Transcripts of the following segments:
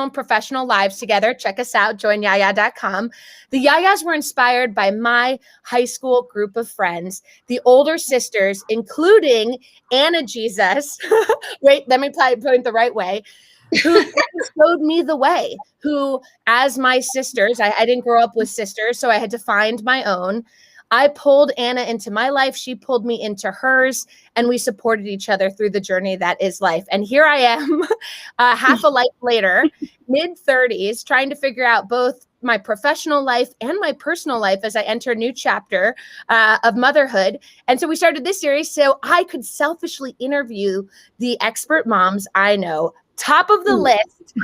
and professional lives together. Check us out, join YaYa.com. The YaYas were inspired by my high school group of friends, the older sisters, including Anna Jesus. Wait, let me point the right way. Who showed me the way, who, as my sisters, I didn't grow up with sisters, so I had to find my own. I pulled Anna into my life. She pulled me into hers, and we supported each other through the journey that is life. And here I am, half a life later, mid-30s, trying to figure out both my professional life and my personal life as I enter a new chapter of motherhood. And so we started this series so I could selfishly interview the expert moms I know. Top of the list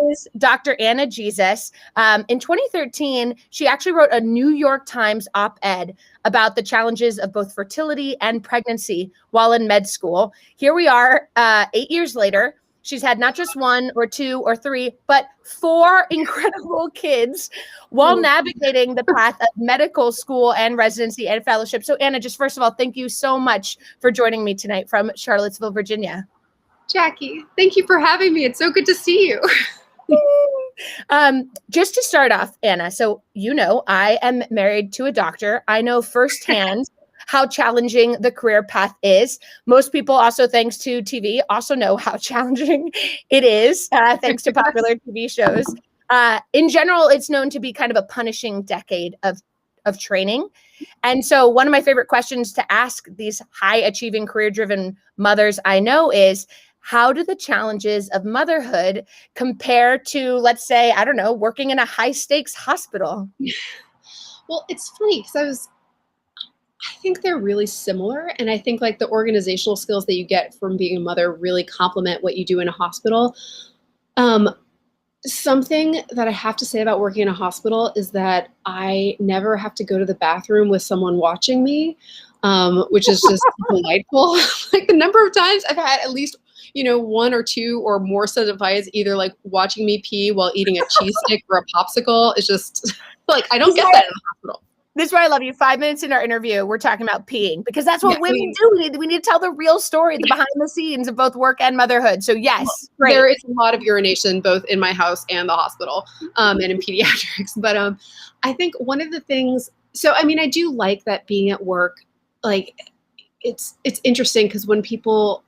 is Dr. Anna Jesus. In 2013, she actually wrote a New York Times op-ed about the challenges of both fertility and pregnancy while in med school. Here we are 8 years later. She's had not just 1 or 2 or 3, but 4 incredible kids while navigating the path of medical school and residency and fellowship. So Anna, just first of all, thank you so much for joining me tonight from Charlottesville, Virginia. Jackie, thank you for having me. It's so good to see you. Just to start off, Anna, so you know I am married to a doctor. I know firsthand how challenging the career path is. Most people also, thanks to TV, also know how challenging it is, thanks to popular TV shows. In general, it's known to be kind of a punishing decade of training. And so one of my favorite questions to ask these high-achieving, career-driven mothers I know is, how do the challenges of motherhood compare to, let's say, I don't know, working in a high-stakes hospital? Well, it's funny because I think they're really similar. And I think like the organizational skills that you get from being a mother really complement what you do in a hospital. Something that I have to say about working in a hospital is that I never have to go to the bathroom with someone watching me, which is just delightful. Like the number of times I've had at least 1 or 2 or more sets of eyes either like watching me pee while eating a cheese stick or a popsicle. It's just like, I don't get that in the hospital. This is why I love you. 5 minutes in our interview, we're talking about peeing because that's what women do. We need to tell the real story, the behind the scenes of both work and motherhood. So yes, great. There is a lot of urination both in my house and the hospital and in pediatrics. But I think one of the things, so I mean, I do like that being at work, like it's interesting because when people,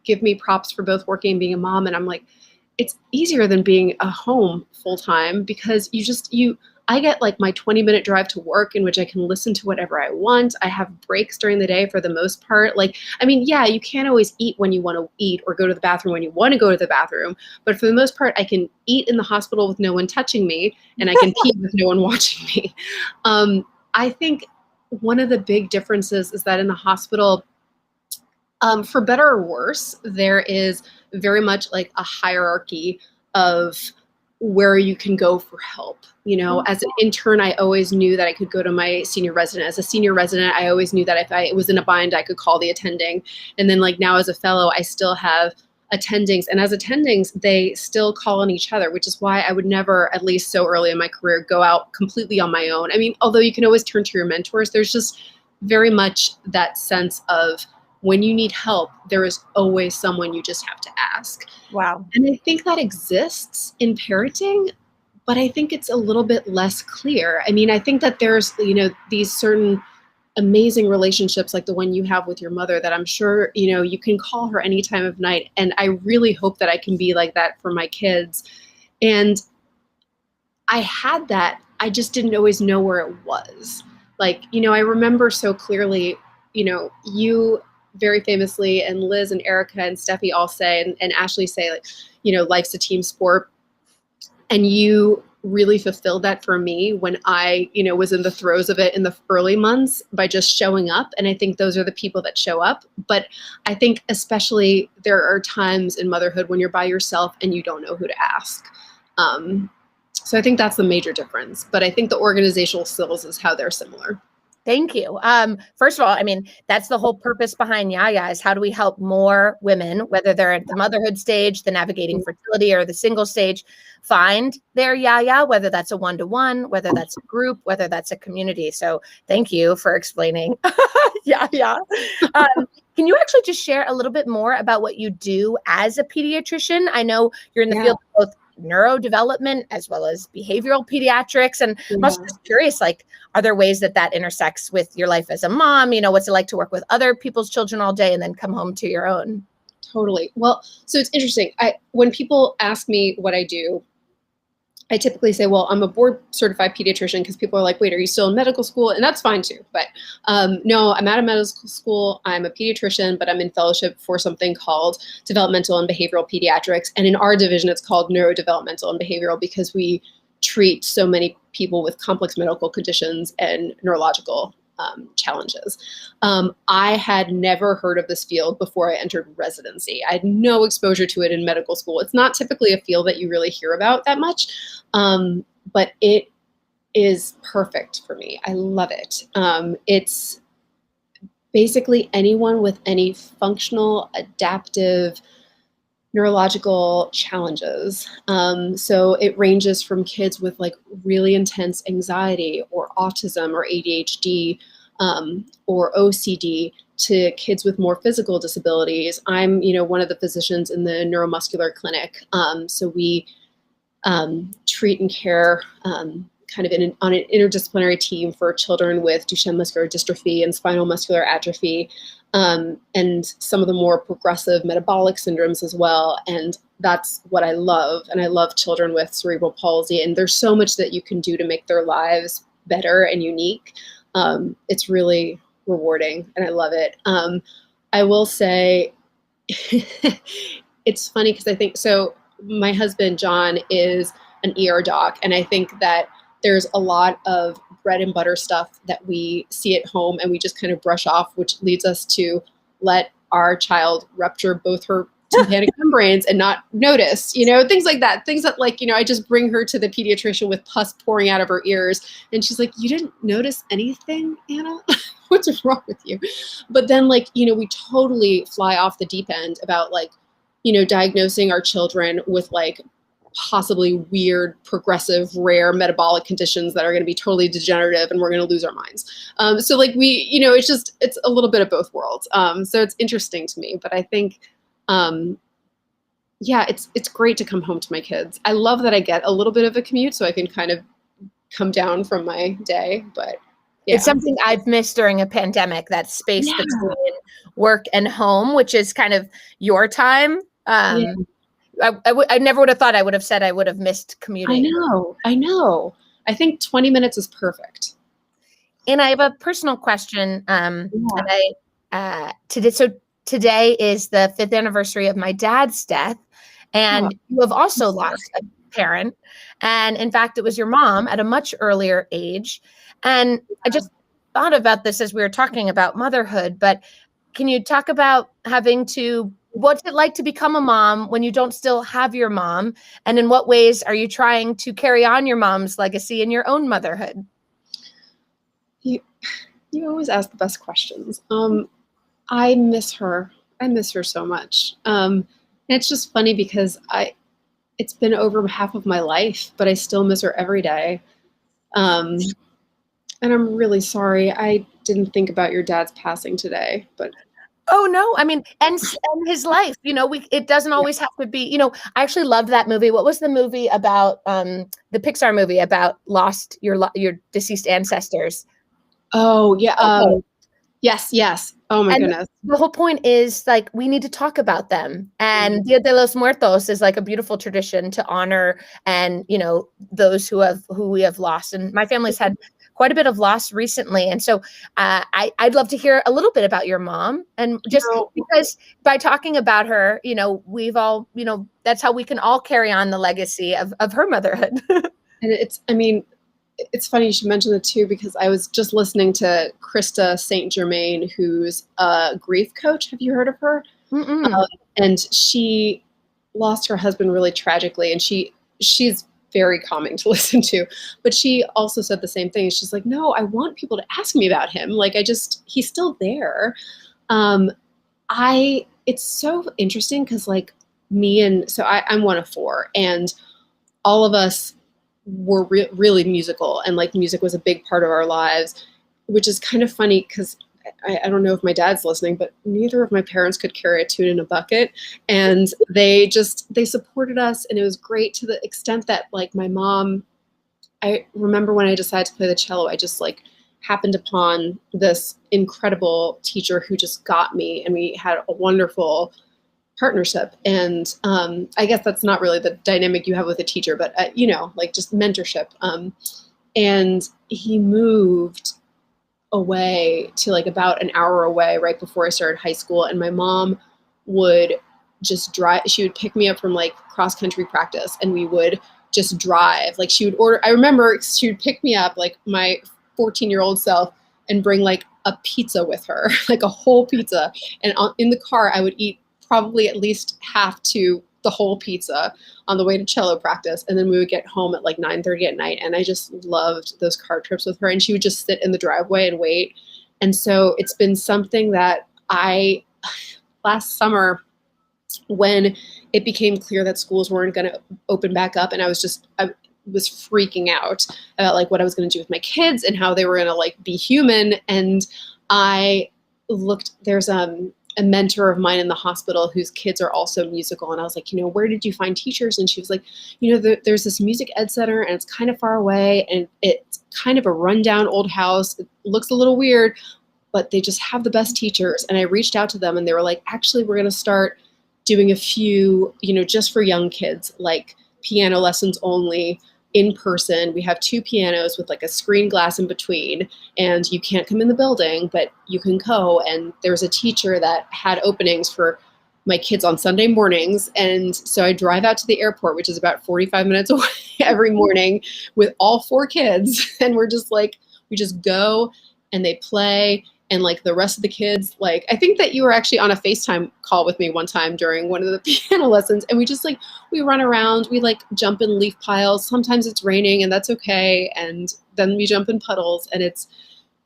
give me props for both working and being a mom, and I'm like, it's easier than being a home full time because I get like my 20-minute drive to work in which I can listen to whatever I want. I have breaks during the day for the most part. Like, I mean, yeah, you can't always eat when you want to eat or go to the bathroom when you want to go to the bathroom. But for the most part, I can eat in the hospital with no one touching me and I can pee with no one watching me. I think one of the big differences is that in the hospital, for better or worse, there is very much like a hierarchy of where you can go for help. As an intern, I always knew that I could go to my senior resident. As a senior resident, I always knew that if I was in a bind, I could call the attending. And then like now as a fellow, I still have attendings. And as attendings, they still call on each other, which is why I would never, at least so early in my career, go out completely on my own. I mean, although you can always turn to your mentors, there's just very much that sense of when you need help, there is always someone you just have to ask. Wow. And I think that exists in parenting, but I think it's a little bit less clear. I mean, I think that there's, these certain amazing relationships like the one you have with your mother that I'm sure, you can call her any time of night. And I really hope that I can be like that for my kids. And I had that. I just didn't always know where it was. Like, I remember so clearly, you very famously, and Liz and Erica and Steffi all say, and Ashley say, like, life's a team sport. And you really fulfilled that for me when I, was in the throes of it in the early months by just showing up. And I think those are the people that show up. But I think especially there are times in motherhood when you're by yourself and you don't know who to ask. So I think that's the major difference. But I think the organizational skills is how they're similar. Thank you. First of all, I mean, that's the whole purpose behind YaYa is how do we help more women, whether they're at the motherhood stage, the navigating fertility, or the single stage, find their YaYa, whether that's a one-to-one, whether that's a group, whether that's a community. So thank you for explaining YaYa. Can you actually just share a little bit more about what you do as a pediatrician? I know you're in the field of both neurodevelopment as well as behavioral pediatrics. And I'm also just curious, like, are there ways that that intersects with your life as a mom? You know, what's it like to work with other people's children all day and then come home to your own? Totally. Well, so it's interesting. When people ask me what I do, I typically say, well, I'm a board certified pediatrician, because people are like, wait, are you still in medical school? And that's fine too. But no, I'm out of medical school. I'm a pediatrician, but I'm in fellowship for something called developmental and behavioral pediatrics. And in our division, it's called neurodevelopmental and behavioral, because we treat so many people with complex medical conditions and neurological challenges. I had never heard of this field before I entered residency. I had no exposure to it in medical school. It's not typically a field that you really hear about that much, but it is perfect for me. I love it. It's basically anyone with any functional, adaptive, neurological challenges. So it ranges from kids with like really intense anxiety or autism or ADHD or OCD to kids with more physical disabilities. I'm, one of the physicians in the neuromuscular clinic. So we treat and care kind of on an interdisciplinary team for children with Duchenne muscular dystrophy and spinal muscular atrophy, and some of the more progressive metabolic syndromes as well. And that's what I love. And I love children with cerebral palsy. And there's so much that you can do to make their lives better and unique. It's really rewarding, and I love it. I will say, it's funny because I think, so my husband, John, is an ER doc. And I think that there's a lot of bread and butter stuff that we see at home and we just kind of brush off, which leads us to let our child rupture both her tympanic membranes and not notice, things like that. Things that, like, I just bring her to the pediatrician with pus pouring out of her ears. And she's like, you didn't notice anything, Anna? What's wrong with you? But then, like, we totally fly off the deep end about, like, diagnosing our children with, like, possibly weird, progressive, rare metabolic conditions that are going to be totally degenerative, and we're going to lose our minds. So like it's a little bit of both worlds. So it's interesting to me, but I think, it's great to come home to my kids. I love that I get a little bit of a commute so I can kind of come down from my day, but yeah. It's something I've missed during a pandemic, that space between work and home, which is kind of your time. I never would have thought I would have said I would have missed commuting. I know. I think 20 minutes is perfect. And I have a personal question. Today is the 5th anniversary of my dad's death. And you have also lost a parent. And in fact, it was your mom at a much earlier age. And I just thought about this as we were talking about motherhood, but can you talk about what's it like to become a mom when you don't still have your mom? And in what ways are you trying to carry on your mom's legacy in your own motherhood? You always ask the best questions. I miss her. I miss her so much. And it's just funny because it's been over half of my life, but I still miss her every day. And I'm really sorry. I didn't think about your dad's passing today, but oh no, I mean, and his life, it doesn't always have to be, I actually loved that movie. What was the movie about, the Pixar movie about your deceased ancestors? Oh yeah. Yes. Oh my goodness. The whole point is, like, we need to talk about them. And Dia de los Muertos is like a beautiful tradition to honor and, those who we have lost. And my family's had quite a bit of loss recently. And so I'd love to hear a little bit about your mom. And just because by talking about her, we've all, that's how we can all carry on the legacy of her motherhood. And it's funny you should mention it too, because I was just listening to Krista St. Germain, who's a grief coach. Have you heard of her? And she lost her husband really tragically, and she's very calming to listen to, but she also said the same thing. She's like, no, I want people to ask me about him. Like, he's still there. It's so interesting because, like, I'm one of 4, and all of us were really musical, and like music was a big part of our lives, which is kind of funny because I don't know if my dad's listening, but neither of my parents could carry a tune in a bucket. And they supported us. And it was great to the extent that like my mom, I remember when I decided to play the cello, I just like happened upon this incredible teacher who just got me, and we had a wonderful partnership. And I guess that's not really the dynamic you have with a teacher, but like just mentorship. And he moved away to like about an hour away right before I started high school. And my mom would just drive. She would pick me up from like cross country practice, and we would just drive. Like she would order, I remember she would pick me up, like my 14-year-old self, and bring like a pizza with her, like a whole pizza. And in the car, I would eat probably at least half to the whole pizza on the way to cello practice. And then we would get home at like 9:30 at night. And I just loved those car trips with her. And she would just sit in the driveway and wait. And so it's been something that last summer, when it became clear that schools weren't going to open back up, and I was freaking out about like what I was going to do with my kids and how they were going to like be human. And I looked, there's a mentor of mine in the hospital whose kids are also musical. And I was like, where did you find teachers? And she was like, there's this music ed center, and it's kind of far away, and it's kind of a rundown old house. It looks a little weird, but they just have the best teachers. And I reached out to them, and they were like, actually, we're going to start doing a few, just for young kids, like piano lessons only, in person. We have 2 pianos with like a screen glass in between, and you can't come in the building, but you can go. And there's a teacher that had openings for my kids on Sunday mornings. And so I drive out to the airport, which is about 45 minutes away, every morning with all 4 kids. And we're just like, we just go and they play. And like the rest of the kids, like, I think that you were actually on a FaceTime call with me one time during one of the piano lessons. And we just like, we run around, we like jump in leaf piles. Sometimes it's raining, and that's okay. And then we jump in puddles, and it's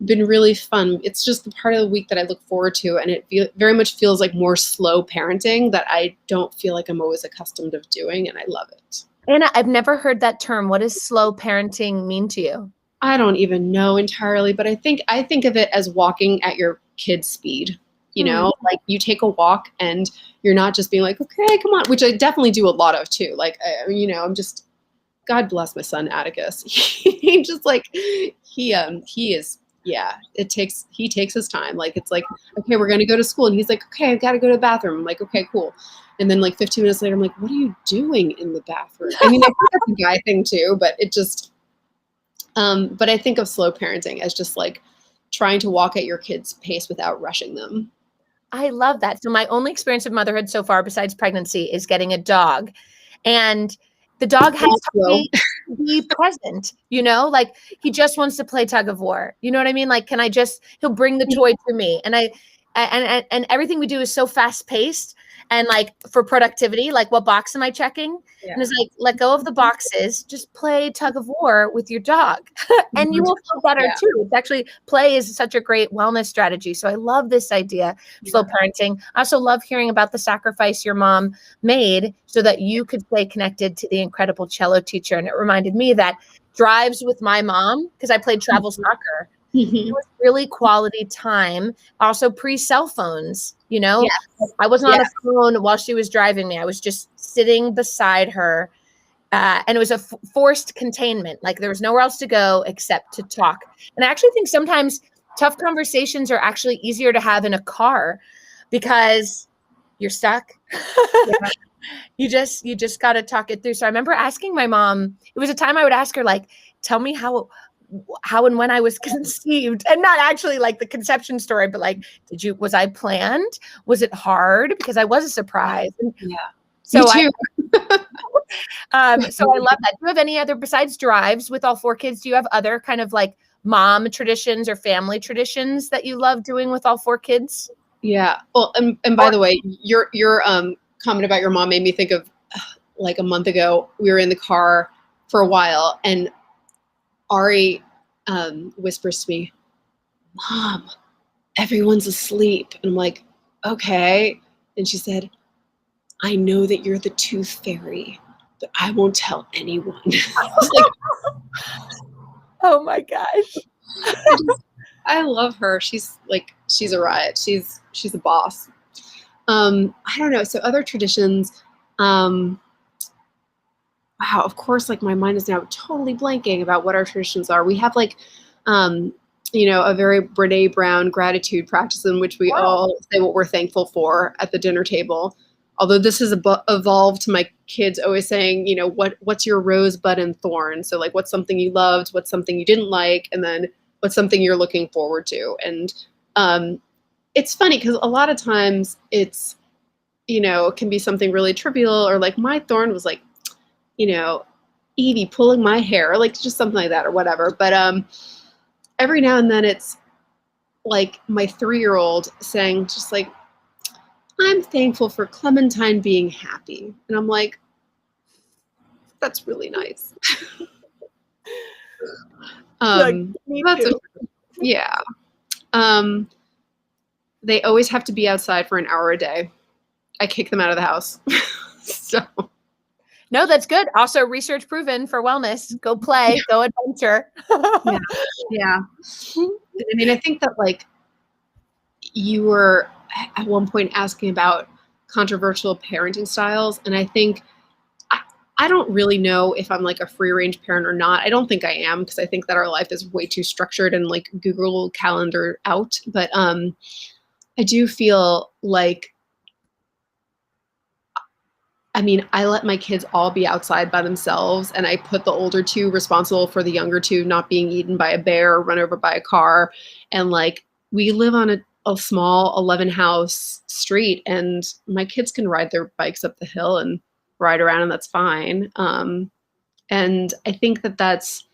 been really fun. It's just the part of the week that I look forward to. And it very much feels like more slow parenting that I don't feel like I'm always accustomed of doing. And I love it. Anna, I've never heard that term. What does slow parenting mean to you? I don't even know entirely, but I think of it as walking at your kid's speed, like you take a walk and you're not just being like, okay, come on, which I definitely do a lot of too. Like, I'm just, God bless my son, Atticus. He just like, he is, he takes his time. Like, it's like, okay, we're going to go to school. And he's like, okay, I've got to go to the bathroom. I'm like, okay, cool. And then like 15 minutes later, I'm like, what are you doing in the bathroom? I mean, I think that's a guy thing too, but it just, but I think of slow parenting as just like trying to walk at your kid's pace without rushing them. I love that. So my only experience of motherhood so far, besides pregnancy, is getting a dog. And the dog has to be present, like he just wants to play tug of war. You know what I mean? Like, he'll bring the toy to me. And and everything we do is so fast paced. And like for productivity, like what box am I checking? Yeah. And it's like, let go of the boxes, just play tug of war with your dog and you will feel better too. It's actually, play is such a great wellness strategy. So I love this idea of slow parenting. I also love hearing about the sacrifice your mom made so that you could stay connected to the incredible cello teacher. And it reminded me that drives with my mom, because I played travel soccer. It was really quality time. Also pre-cell phones, Yes. I wasn't on a phone while she was driving me. I was just sitting beside her. And it was a forced containment. Like there was nowhere else to go except to talk. And I actually think sometimes tough conversations are actually easier to have in a car because you're stuck. You just got to talk it through. So I remember asking my mom, it was a time I would ask her, like, tell me how and when I was conceived, and not actually like the conception story, but like, was I planned? Was it hard? Because I was a surprise. And so Me too. So I love that. Do you have any other, besides drives with all 4 kids, do you have other kind of like mom traditions or family traditions that you love doing with all 4 kids? Yeah. Well, and by the way, your comment about your mom made me think of like a month ago, we were in the car for a while and Ari whispers to me, Mom, everyone's asleep. And I'm like, okay. And she said, I know that you're the tooth fairy, but I won't tell anyone. Like, oh my gosh. I love her. She's a riot. She's a boss. I don't know. So other traditions, wow, of course, like my mind is now totally blanking about what our traditions are. We have a very Brene Brown gratitude practice in which we all say what we're thankful for at the dinner table. Although this has evolved to my kids always saying, what's your rosebud and thorn? So like, what's something you loved, what's something you didn't like, and then what's something you're looking forward to. And it's funny because a lot of times it's, it can be something really trivial, or like my thorn was like, Evie pulling my hair, or like just something like that or whatever. But every now and then it's like my 3-year-old saying just like, I'm thankful for Clementine being happy. And I'm like, that's really nice. Yeah. They always have to be outside for an hour a day. I kick them out of the house. So. No, that's good. Also research proven for wellness. Go play, go adventure. Yeah. I mean, I think that like you were at one point asking about controversial parenting styles. And I think I don't really know if I'm like a free range parent or not. I don't think I am, because I think that our life is way too structured and like Google Calendar out. But I do feel like, I mean, I let my kids all be outside by themselves, and I put the older 2 responsible for the younger 2 not being eaten by a bear or run over by a car. And like, we live on a small 11 house street, and my kids can ride their bikes up the hill and ride around, and that's fine. And I think that that's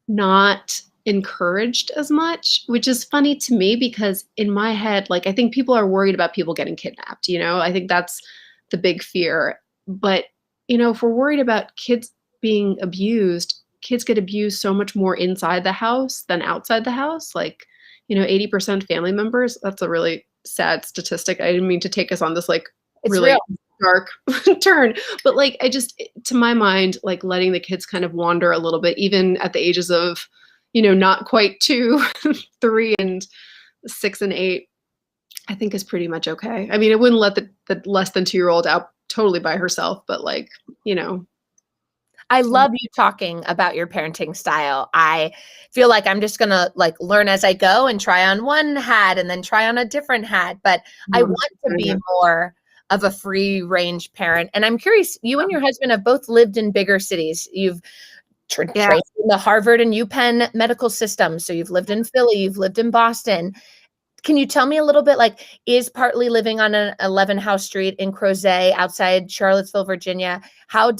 not encouraged as much, which is funny to me because in my head, like, I think people are worried about people getting kidnapped. I think that's the big fear. But, if we're worried about kids being abused, kids get abused so much more inside the house than outside the house. Like, 80% family members, that's a really sad statistic. I didn't mean to take us on this like really dark turn, but like, to my mind, like letting the kids kind of wander a little bit, even at the ages of, not quite 2, 3, and 6 and 8, I think is pretty much okay. I mean, I wouldn't let the less than 2-year-old out totally by herself, but like, I love you talking about your parenting style. I feel like I'm just going to like learn as I go and try on one hat and then try on a different hat. But I want to be more of a free range parent. And I'm curious, you and your husband have both lived in bigger cities. You've trained in the Harvard and UPenn medical system. So you've lived in Philly, you've lived in Boston. Can you tell me a little bit, like, is partly living on an 11 house street in Crozet outside Charlottesville, Virginia? How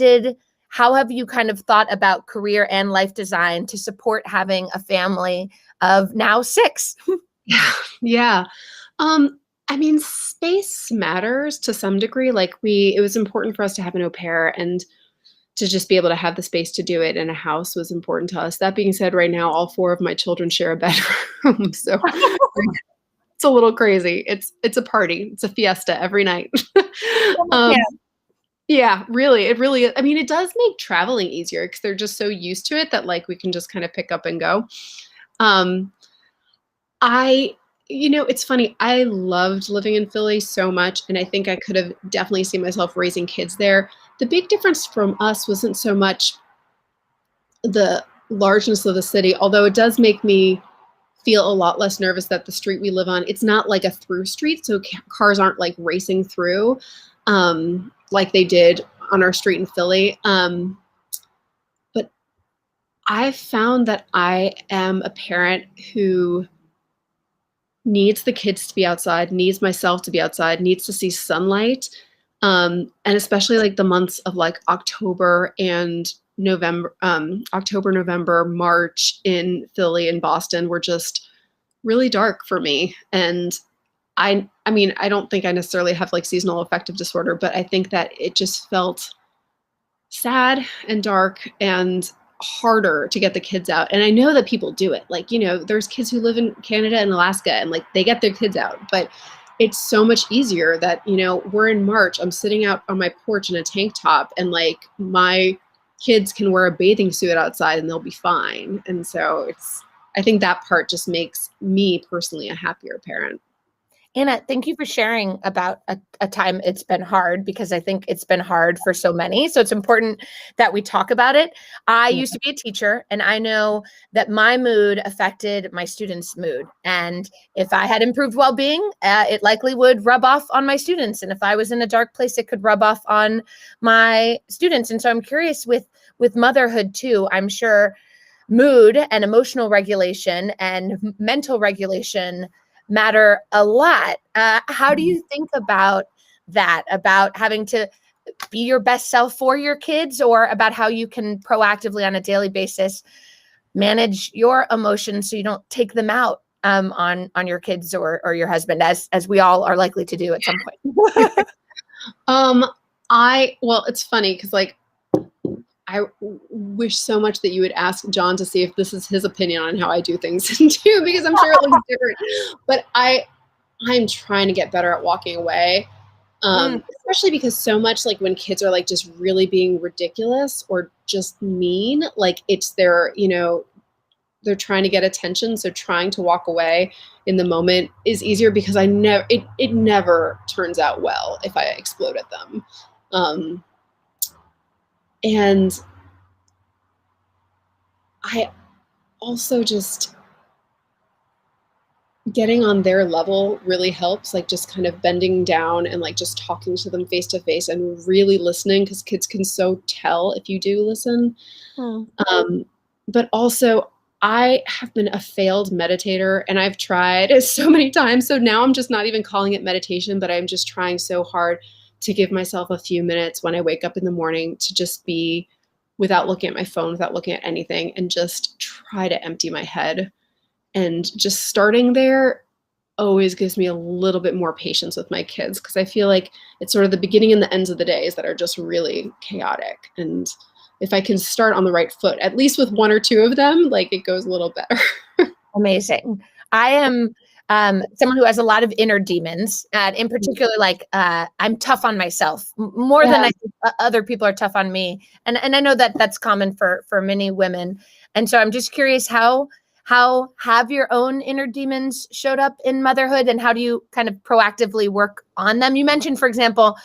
have you kind of thought about career and life design to support having a family of now 6? Yeah. I mean, space matters to some degree. Like it was important for us to have an au pair, and to just be able to have the space to do it in a house was important to us. That being said, right now, all 4 of my children share a bedroom. So it's a little crazy. It's a party. It's a fiesta every night. Yeah, really. It really is. I mean, it does make traveling easier because they're just so used to it that like we can just kind of pick up and go. It's funny. I loved living in Philly so much, and I think I could have definitely seen myself raising kids there. The big difference from us wasn't so much the largeness of the city, although it does make me feel a lot less nervous that the street we live on, it's not like a through street, so cars aren't like racing through like they did on our street in Philly. But I've found that I am a parent who needs the kids to be outside, needs myself to be outside, needs to see sunlight. And especially like the months of like October, November, March in Philly and Boston were just really dark for me. And I mean, I don't think I necessarily have like seasonal affective disorder, but I think that it just felt sad and dark and harder to get the kids out. And I know that people do it. Like, there's kids who live in Canada and Alaska and like they get their kids out, but it's so much easier that, we're in March, I'm sitting out on my porch in a tank top, and like my kids can wear a bathing suit outside and they'll be fine. And so I think that part just makes me personally a happier parent. Anna, thank you for sharing about a time it's been hard, because I think it's been hard for so many. So it's important that we talk about it. I used to be a teacher, and I know that my mood affected my students' mood. And if I had improved well-being, it likely would rub off on my students. And if I was in a dark place, it could rub off on my students. And so I'm curious with motherhood too. I'm sure mood and emotional regulation and mental regulation matter a lot. How do you think about that, about having to be your best self for your kids, or about how you can proactively on a daily basis manage your emotions so you don't take them out on your kids or your husband, as we all are likely to do at some point? Well, it's funny because like I wish so much that you would ask John to see if this is his opinion on how I do things too, because I'm sure it looks different. But I'm trying to get better at walking away, especially because so much like when kids are like just really being ridiculous or just mean, like it's their, they're trying to get attention. So trying to walk away in the moment is easier because it never turns out well if I explode at them. And I also just getting on their level really helps, like just kind of bending down and like just talking to them face to face and really listening, because kids can so tell if you do listen. But also I have been a failed meditator, and I've tried so many times. So now I'm just not even calling it meditation, but I'm just trying so hard to give myself a few minutes when I wake up in the morning to just be without looking at my phone, without looking at anything, and just try to empty my head. And just starting there always gives me a little bit more patience with my kids, because I feel like it's sort of the beginning and the ends of the days that are just really chaotic. And if I can start on the right foot, at least with one or two of them, like it goes a little better. Amazing. I am someone who has a lot of inner demons, and in particular, like I'm tough on myself more than I think other people are tough on me. And I know that that's common for many women. And so I'm just curious, how have your own inner demons showed up in motherhood, and how do you kind of proactively work on them? You mentioned, for example,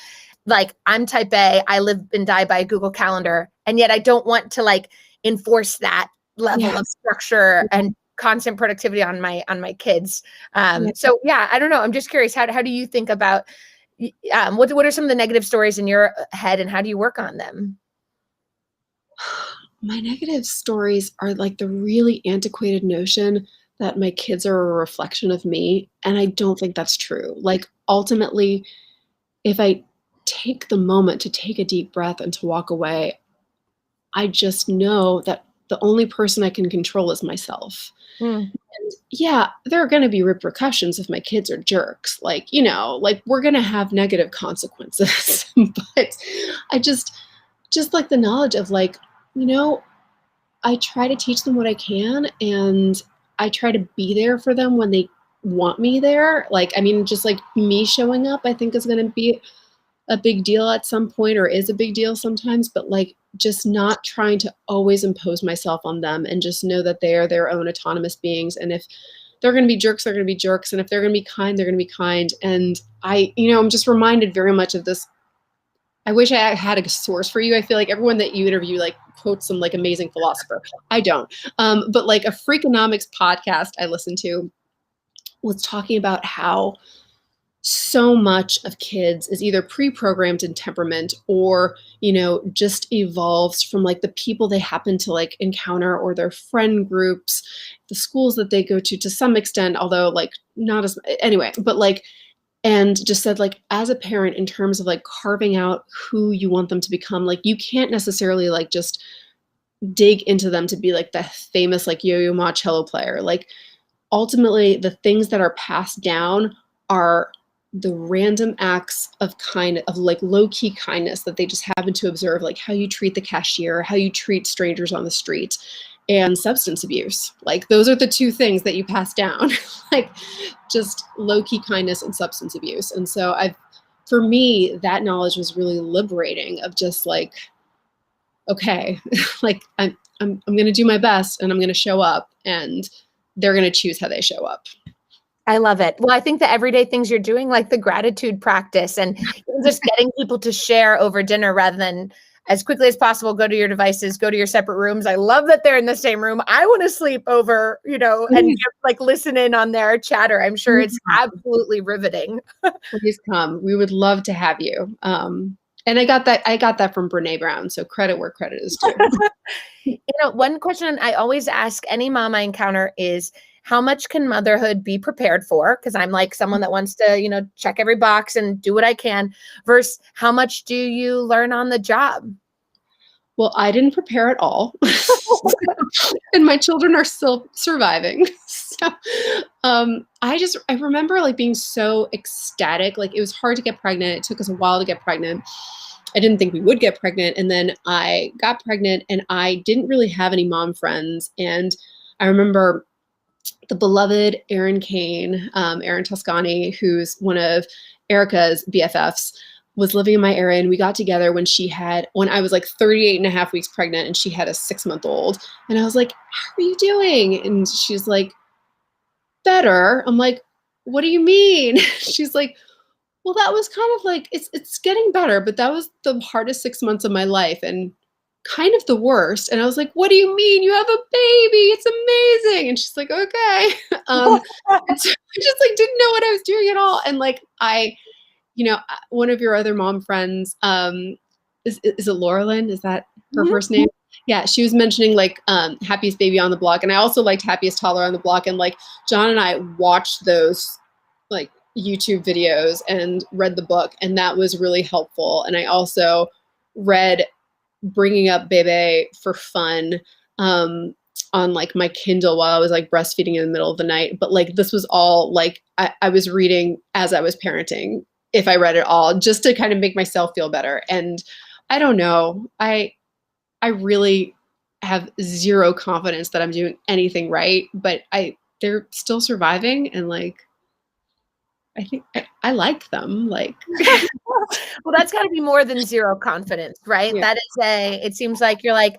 like I'm type A, I live and die by a Google Calendar, and yet I don't want to like enforce that level of structure and constant productivity on my kids. So yeah, I don't know. I'm just curious, how do you think about what are some of the negative stories in your head, and how do you work on them? My negative stories are like the really antiquated notion that my kids are a reflection of me. And I don't think that's true. Like ultimately, if I take the moment to take a deep breath and to walk away, I just know that the only person I can control is myself. And yeah, there are going to be repercussions if my kids are jerks. Like, like we're going to have negative consequences. But I just like the knowledge of like, I try to teach them what I can, and I try to be there for them when they want me there. Like, I mean, just like me showing up, I think is going to be a big deal at some point, or is a big deal sometimes, but like just not trying to always impose myself on them, and just know that they are their own autonomous beings. And if they're going to be jerks, they're going to be jerks. And if they're going to be kind, they're going to be kind. And I'm just reminded very much of this. I wish I had a source for you. I feel like everyone that you interview like quotes some like amazing philosopher. I don't. But like a Freakonomics podcast I listened to was talking about how so much of kids is either pre-programmed in temperament, or, just evolves from like the people they happen to like encounter, or their friend groups, the schools that they go to some extent, although like not as anyway, but like, and just said like, as a parent, in terms of like carving out who you want them to become, like you can't necessarily like just dig into them to be like the famous like Yo-Yo Ma cello player. Like ultimately the things that are passed down are the random acts of like low-key kindness that they just happen to observe, like how you treat the cashier, how you treat strangers on the street, and substance abuse. Like those are the two things that you pass down, like just low-key kindness and substance abuse. And so for me, that knowledge was really liberating, of just like, okay, like I'm going to do my best, and I'm going to show up, and they're going to choose how they show up. I love it. Well, I think the everyday things you're doing, like the gratitude practice and just getting people to share over dinner rather than as quickly as possible, go to your devices, go to your separate rooms. I love that they're in the same room. I want to sleep over, and just like listen in on their chatter. I'm sure it's absolutely riveting. Please come. We would love to have you. And I got that from Brene Brown. So credit where credit is due. One question I always ask any mom I encounter is, how much can motherhood be prepared for? Because I'm like someone that wants to, check every box and do what I can, versus how much do you learn on the job? Well, I didn't prepare at all. And my children are still surviving. So I remember like being so ecstatic. Like it was hard to get pregnant. It took us a while to get pregnant. I didn't think we would get pregnant. And then I got pregnant and I didn't really have any mom friends. And I remember the beloved Erin Kane, Erin Toscani, who's one of Erica's BFFs, was living in my area, and we got together when I was like 38 and a half weeks pregnant and she had a 6-month-old. And I was like, how are you doing? And she's like, better. I'm like, what do you mean? She's like, well, that was kind of like, it's getting better, but that was the hardest 6 months of my life and kind of the worst. And I was like, what do you mean? You have a baby. It's amazing. And she's like, okay. So I just like didn't know what I was doing at all. And like, one of your other mom friends, is it Laura Lynn? Is that her first name? Yeah. She was mentioning like, Happiest Baby on the Block. And I also liked Happiest Toddler on the Block. And like John and I watched those like YouTube videos and read the book. And that was really helpful. And I also read Bringing Up Bebe for Fun, on like my Kindle while I was like breastfeeding in the middle of the night. But like, this was all like, I was reading as I was parenting, if I read it all, just to kind of make myself feel better. And I don't know, I really have zero confidence that I'm doing anything right, but they're still surviving. And like, I think I like them. Like, well, that's got to be more than zero confidence, right? Yeah. It seems like you're like,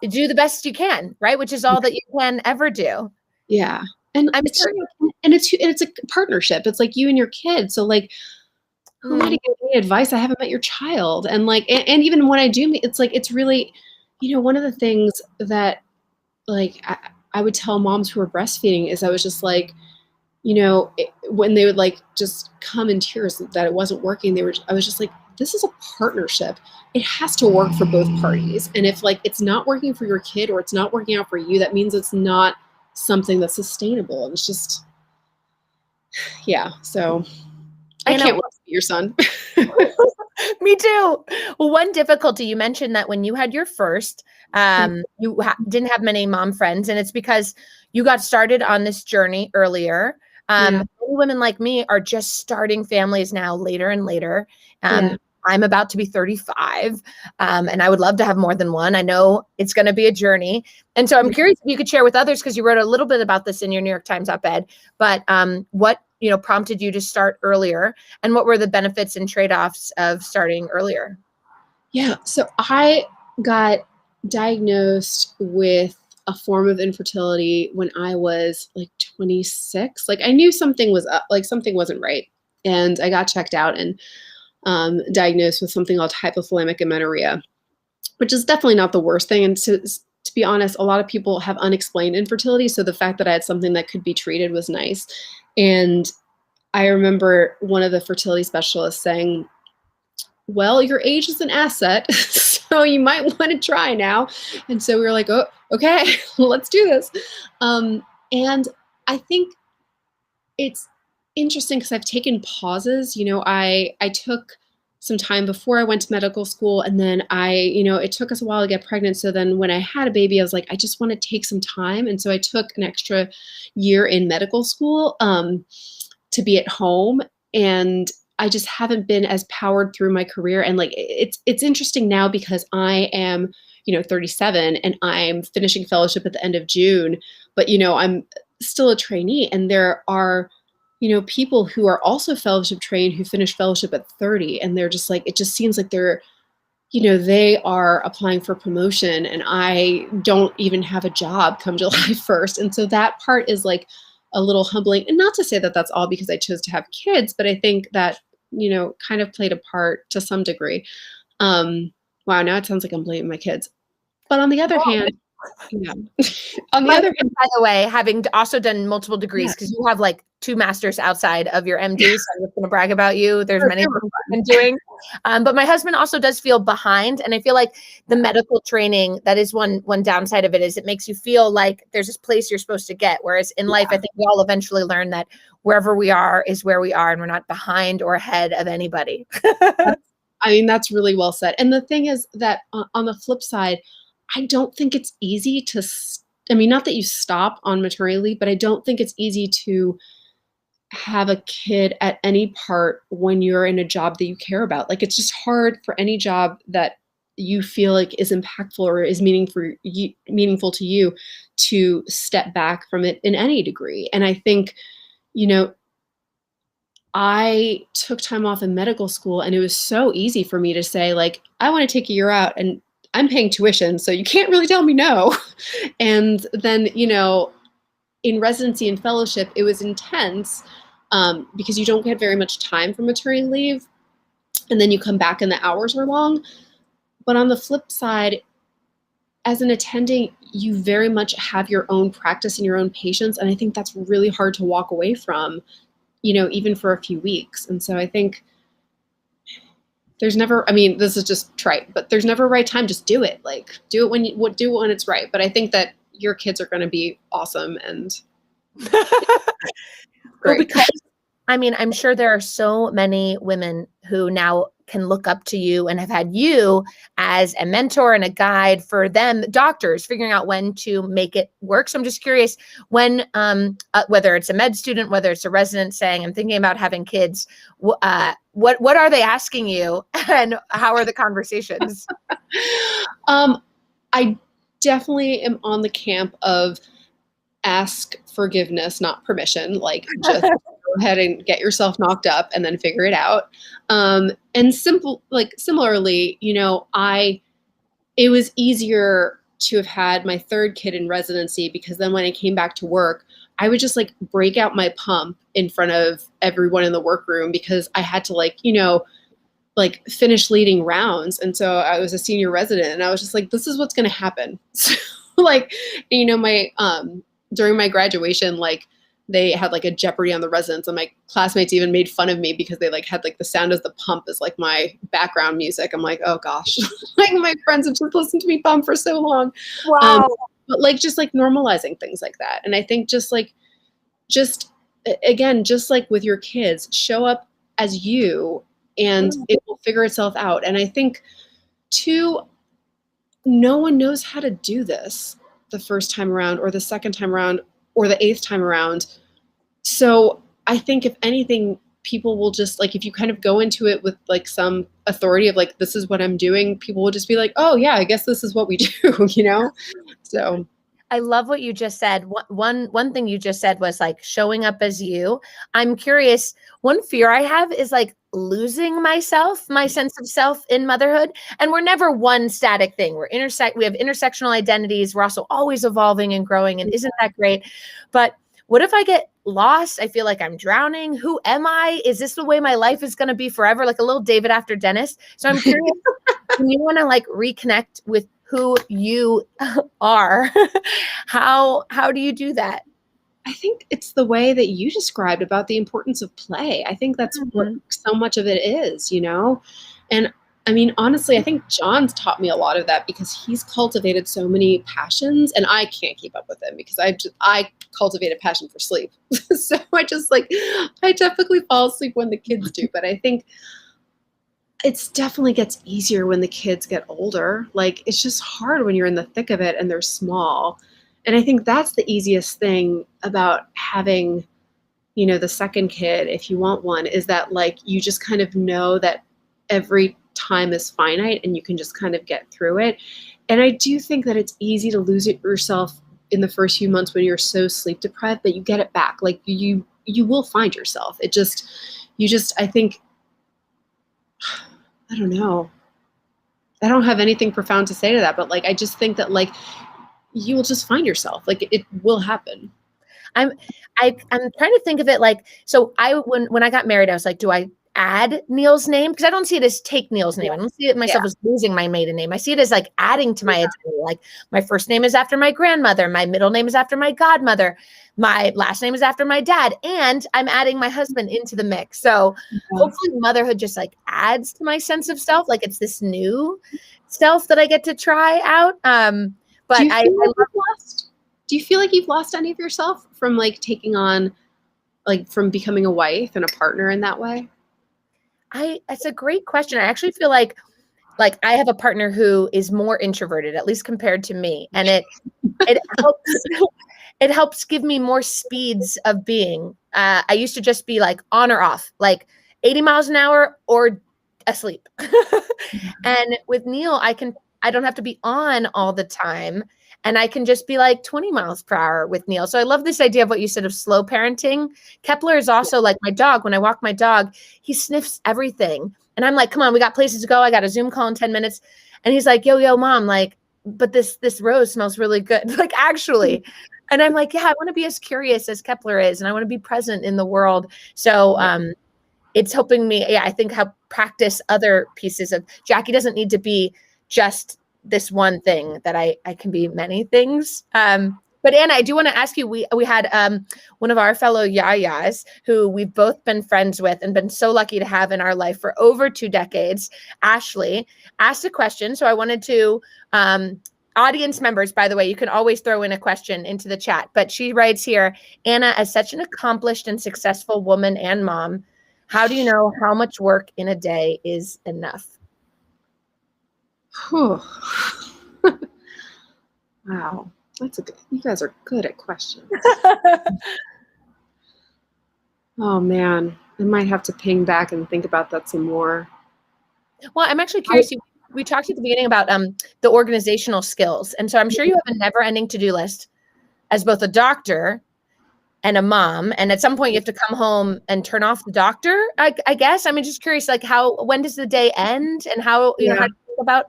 do the best you can, right? Which is all that you can ever do. Yeah. And it's a partnership. It's like you and your kid. So like, who am I to give any advice? I haven't met your child. And like, and even when I do meet, it's like, it's really, one of the things that like, I would tell moms who are breastfeeding is I was just like, when they would like just come in tears that it wasn't working, I was just like, this is a partnership. It has to work for both parties. And if like, it's not working for your kid or it's not working out for you, that means it's not something that's sustainable. And it's just, yeah. So I can't wait to be your son. Me too. Well, one difficulty, you mentioned that when you had your first, you didn't have many mom friends, and it's because you got started on this journey earlier. Many women like me are just starting families now later and later. I'm about to be 35, and I would love to have more than one. I know it's going to be a journey. And so I'm curious if you could share with others, because you wrote a little bit about this in your New York Times op-ed, but what prompted you to start earlier, and what were the benefits and trade-offs of starting earlier? Yeah. So I got diagnosed with a form of infertility when I was like 26. Like I knew something was up, like something wasn't right. And I got checked out and diagnosed with something called hypothalamic amenorrhea, which is definitely not the worst thing. And to be honest, a lot of people have unexplained infertility. So the fact that I had something that could be treated was nice. And I remember one of the fertility specialists saying, well, your age is an asset, so you might want to try now. And so we were like, oh, okay, let's do this. And I think it's interesting because I've taken pauses. I took some time before I went to medical school, and then it took us a while to get pregnant. So then when I had a baby, I was like, I just want to take some time. And so I took an extra year in medical school to be at home. And I just haven't been as powered through my career. And like, it's interesting now because I am, 37 and I'm finishing fellowship at the end of June, but, I'm still a trainee, and there are, people who are also fellowship trained who finish fellowship at 30. And they're just like, it just seems like they're, they are applying for promotion and I don't even have a job come July 1st. And so that part is like a little humbling. And not to say that that's all because I chose to have kids, but I think that, kind of played a part to some degree. Wow, now it sounds like I'm blaming my kids. But on the other hand, yeah. On the other hand, by the way, having also done multiple degrees, because you have like 2 masters outside of your MD, so I'm just going to brag about you. There's many things I've been doing. But my husband also does feel behind. And I feel like the medical training, that is one downside of it, is it makes you feel like there's this place you're supposed to get. Whereas in life, I think we all eventually learn that wherever we are is where we are, and we're not behind or ahead of anybody. I mean, that's really well said. And the thing is that on the flip side, I don't think it's easy to, not that you stop on maternity leave, but I don't think it's easy to have a kid at any part when you're in a job that you care about. Like, it's just hard for any job that you feel like is impactful or is meaningful to you to step back from it in any degree. And I think, I took time off in medical school, and it was so easy for me to say, like, I want to take a year out and I'm paying tuition, so you can't really tell me no. And then, in residency and fellowship, it was intense because you don't get very much time for maternity leave. And then you come back and the hours are long. But on the flip side, as an attending, you very much have your own practice and your own patients. And I think that's really hard to walk away from, even for a few weeks. And so I think there's never, this is just trite, but there's never a right time. Just do it. Like, do it when it's right. But I think that your kids are going to be awesome and well, because I'm sure there are so many women who now can look up to you and have had you as a mentor and a guide for them, doctors, figuring out when to make it work. So I'm just curious, when, whether it's a med student, whether it's a resident saying, I'm thinking about having kids, what are they asking you, and how are the conversations? I definitely am on the camp of ask forgiveness, not permission. Like, just go ahead and get yourself knocked up and then figure it out. And similarly, it was easier to have had my 3rd kid in residency, because then when I came back to work, I would just like break out my pump in front of everyone in the workroom, because I had to finish leading rounds. And so I was a senior resident, and I was just like, this is what's going to happen. So during my graduation, they had like a Jeopardy on the residents, and my classmates even made fun of me because they had the sound of the pump as like my background music. I'm like, oh gosh, my friends have just listened to me pump for so long. Wow. But just normalizing things like that. And I think just like with your kids, show up as you, and it will figure itself out. And I think too, no one knows how to do this the first time around, or the second time around, or the 8th time around. So I think if anything, people will just if you kind of go into it with some authority of this is what I'm doing, people will just be like, oh yeah, I guess this is what we do, So I love what you just said. One thing you just said was showing up as you. I'm curious, one fear I have is losing myself, my sense of self in motherhood. And we're never one static thing. We have intersectional identities. We're also always evolving and growing. And isn't that great? But what if I get lost? I feel like I'm drowning. Who am I? Is this the way my life is going to be forever? Like a little David after Dennis. So I'm curious, when you want to reconnect with who you are, how do you do that? I think it's the way that you described about the importance of play. I think that's what so much of it is, And honestly, I think John's taught me a lot of that, because he's cultivated so many passions, and I can't keep up with him because I cultivate a passion for sleep. So I typically fall asleep when the kids do, but I think it's definitely gets easier when the kids get older. It's just hard when you're in the thick of it and they're small. And I think that's the easiest thing about having, the second kid, if you want one, is that you just kind of know that every time is finite and you can just kind of get through it. And I do think that it's easy to lose yourself in the first few months when you're so sleep deprived, but you get it back. You will find yourself. I think, I don't know. I don't have anything profound to say to that, but like, I just think that like, you will just find yourself, like it will happen. I'm trying to think of it like, so when I got married, I was like, do I add Neil's name? Because I don't see it as take Neil's name. I don't see it myself as losing my maiden name. I see it as like adding to my identity. Like my first name is after my grandmother, my middle name is after my godmother, my last name is after my dad, and I'm adding my husband into the mix. So hopefully motherhood just like adds to my sense of self. Like it's this new self that I get to try out. But do you feel like you've lost any of yourself from like taking on, like from becoming a wife and a partner in that way? That's a great question. I actually feel like I have a partner who is more introverted, at least compared to me. And it helps, it helps give me more speeds of being. I used to just be like on or off, like 80 miles an hour or asleep. And with Neil, I don't have to be on all the time. And I can just be like 20 miles per hour with Neil. So I love this idea of what you said of slow parenting. Kepler is also like my dog. When I walk my dog, he sniffs everything. And I'm like, come on, we got places to go. I got a Zoom call in 10 minutes. And he's like, yo, mom, like, but this rose smells really good. Like, actually. And I'm like, yeah, I want to be as curious as Kepler is. And I want to be present in the world. So it's helping me, I think, help practice other pieces of Jackie doesn't need to be just this one thing, that I can be many things. But Anna, I do want to ask you, we had one of our fellow YaYas who we've both been friends with and been so lucky to have in our life for over 2 decades. Ashley asked a question. So I wanted to, audience members, by the way, you can always throw in a question into the chat, but she writes here, Anna, as such an accomplished and successful woman and mom, how do you know how much work in a day is enough? Wow. You guys are good at questions. Oh man, I might have to ping back and think about that some more. Well, I'm actually curious. We talked at the beginning about the organizational skills. And so I'm sure you have a never ending to-do list as both a doctor and a mom. And at some point you have to come home and turn off the doctor, I guess. I'm just curious, like when does the day end and how, you know, how to think about,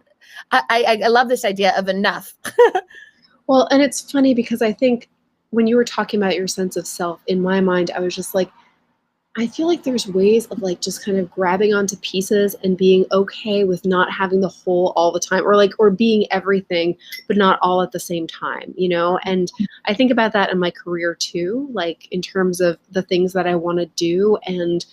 I love this idea of enough. Well, and it's funny because I think when you were talking about your sense of self, in my mind, I was just like, I feel like there's ways of like just kind of grabbing onto pieces and being okay with not having the whole all the time, or being everything, but not all at the same time, you know? And I think about that in my career too, like in terms of the things that I want to do and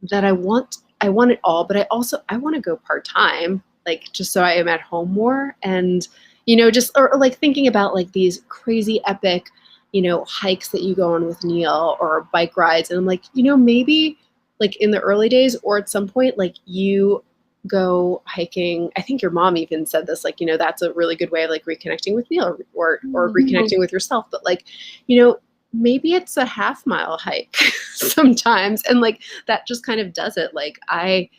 that I want it all, but I want to go part-time, like just so I am at home more. And, you know, just, or like thinking about like these crazy epic, you know, hikes that you go on with Neil or bike rides. And I'm like, you know, maybe like in the early days or at some point, like you go hiking. I think your mom even said this, like, you know, that's a really good way of like reconnecting with Neil or reconnecting with yourself. But like, you know, maybe it's a half-mile hike sometimes. And like, that just kind of does it. Like, I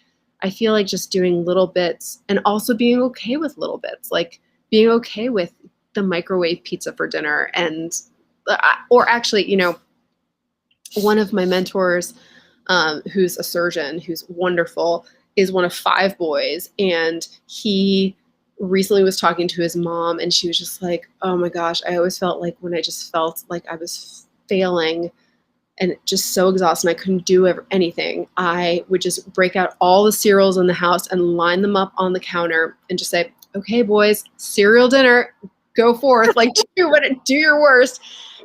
feel like just doing little bits and also being okay with little bits, like being okay with the microwave pizza for dinner. And or actually, you know, one of my mentors, who's a surgeon, who's wonderful, is one of 5 boys. And he recently was talking to his mom and she was just like, oh my gosh, I always felt like when I just felt like I was failing and just so exhausted and I couldn't do anything, I would just break out all the cereals in the house and line them up on the counter and just say, okay, boys, cereal dinner, go forth, like do your worst.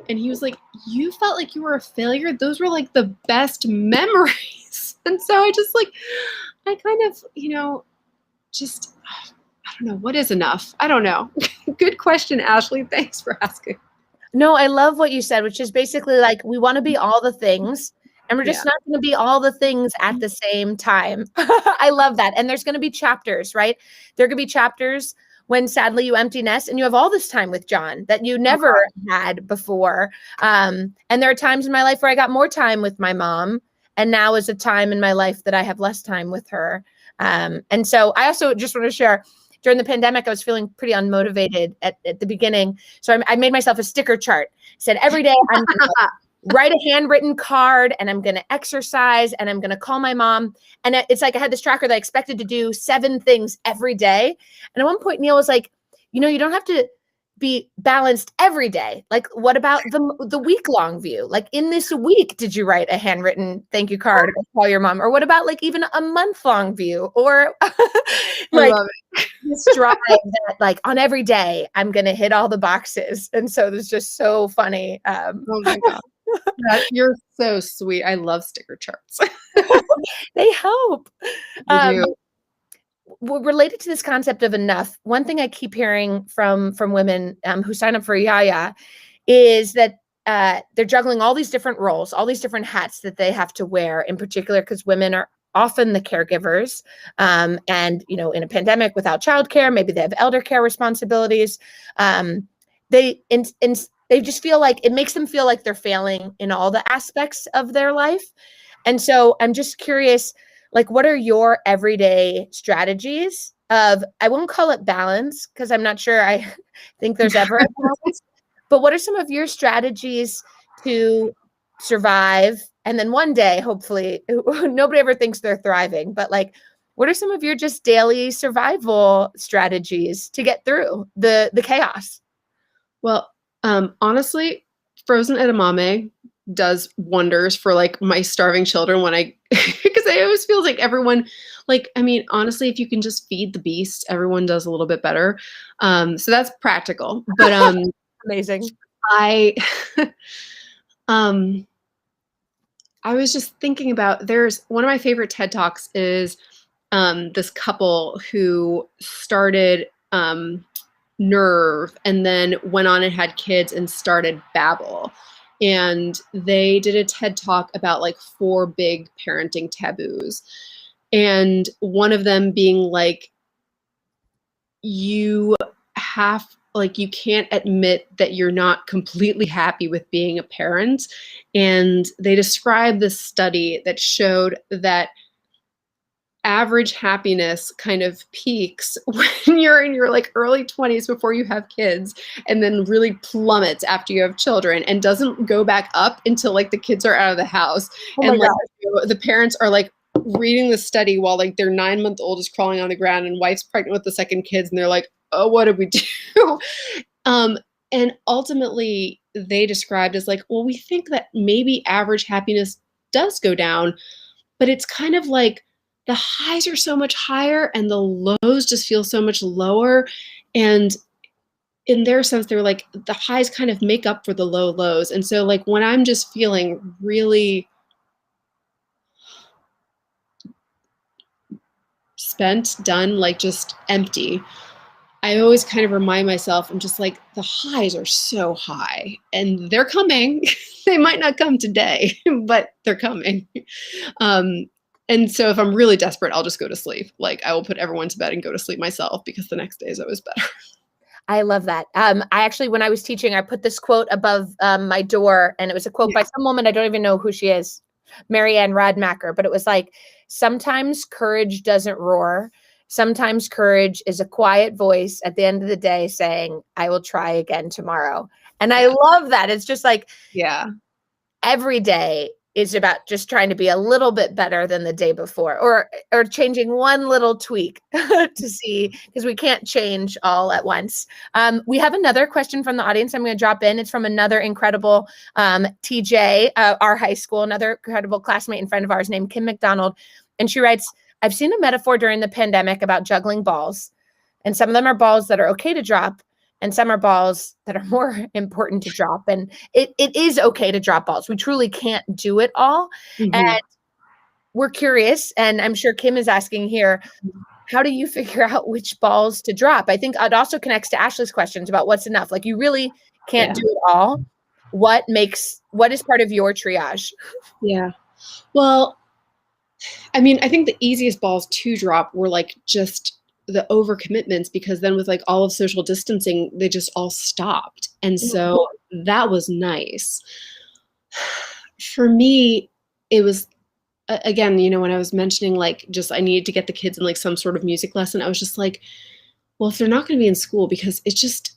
And he was like, you felt like you were a failure? Those were like the best memories. And so I kind of, you know, just, I don't know, what is enough? I don't know. Good question, Ashley. Thanks for asking. No, I love what you said, which is basically like, we want to be all the things and we're just not going to be all the things at the same time. I love that. And there's going to be chapters, right? There could be chapters when sadly you empty nest and you have all this time with John that you never had before. And there are times in my life where I got more time with my mom. And now is a time in my life that I have less time with her. And so I also just want to share, during the pandemic, I was feeling pretty unmotivated at the beginning. So I made myself a sticker chart. It said every day I'm write a handwritten card, and I'm going to exercise, and I'm going to call my mom. And it's like I had this tracker that I expected to do 7 things every day. And at one point, Neil was like, you don't have to be balanced every day. Like, what about the week-long view? Like, in this week, did you write a handwritten thank you card or call your mom? Or what about like even a month-long view? Or like this drive that like on every day I'm gonna hit all the boxes. And so it's just so funny. Oh my God. You're so sweet. I love sticker charts. They help. They do. Related to this concept of enough, one thing I keep hearing from women who sign up for YaYa is that they're juggling all these different roles, all these different hats that they have to wear, in particular because women are often the caregivers. And, in a pandemic without childcare, maybe they have elder care responsibilities. They just feel like it makes them feel like they're failing in all the aspects of their life. And so I'm just curious, like, what are your everyday strategies of, I won't call it balance because I'm not sure I think there's ever a balance, but what are some of your strategies to survive? And then one day, hopefully, nobody ever thinks they're thriving, but like, what are some of your just daily survival strategies to get through the chaos? Well, honestly, frozen edamame does wonders for like my starving children when because I always feel like everyone, honestly, if you can just feed the beast, everyone does a little bit better. So that's practical, but amazing. I was just thinking about, there's one of my favorite TED Talks is this couple who started Nerve and then went on and had kids and started Babbel. And they did a TED Talk about like 4 big parenting taboos. And one of them being like, you can't admit that you're not completely happy with being a parent. And they described this study that showed that average happiness kind of peaks when you're in your like early 20s before you have kids, and then really plummets after you have children and doesn't go back up until like the kids are out of the house. And like the parents are like reading the study while like their 9-month-old is crawling on the ground and wife's pregnant with the second kids, and they're like, oh, what did we do? And ultimately they described as like, well, we think that maybe average happiness does go down, but it's kind of like the highs are so much higher and the lows just feel so much lower. And in their sense, they're like, the highs kind of make up for the low lows. And so like when I'm just feeling really spent, done, like just empty, I always kind of remind myself, I'm just like, the highs are so high and they're coming. They might not come today, but they're coming. And so if I'm really desperate, I'll just go to sleep. Like I will put everyone to bed and go to sleep myself because the next day is always better. I love that. I actually, when I was teaching, I put this quote above my door, and it was a quote by some woman. I don't even know who she is, Marianne Radmacher, but it was like, sometimes courage doesn't roar. Sometimes courage is a quiet voice at the end of the day saying, I will try again tomorrow. And I love that. It's just like, every day is about just trying to be a little bit better than the day before, or changing one little tweak to see, because we can't change all at once. We have another question from the audience I'm going to drop in. It's from another incredible TJ, our high school, another incredible classmate and friend of ours named Kim McDonald. And she writes, I've seen a metaphor during the pandemic about juggling balls, and some of them are balls that are okay to drop, and some are balls that are more important to drop. And it is okay to drop balls. We truly can't do it all. Mm-hmm. And we're curious, and I'm sure Kim is asking here, how do you figure out which balls to drop? I think it also connects to Ashley's questions about what's enough. Like, you really can't do it all. What is part of your triage? Yeah. Well, I mean, I think the easiest balls to drop were like just the overcommitments, because then with like all of social distancing, they just all stopped. And so that was nice. For me, it was, again, when I was mentioning like just I needed to get the kids in like some sort of music lesson, I was just like, well, if they're not going to be in school, because it's just,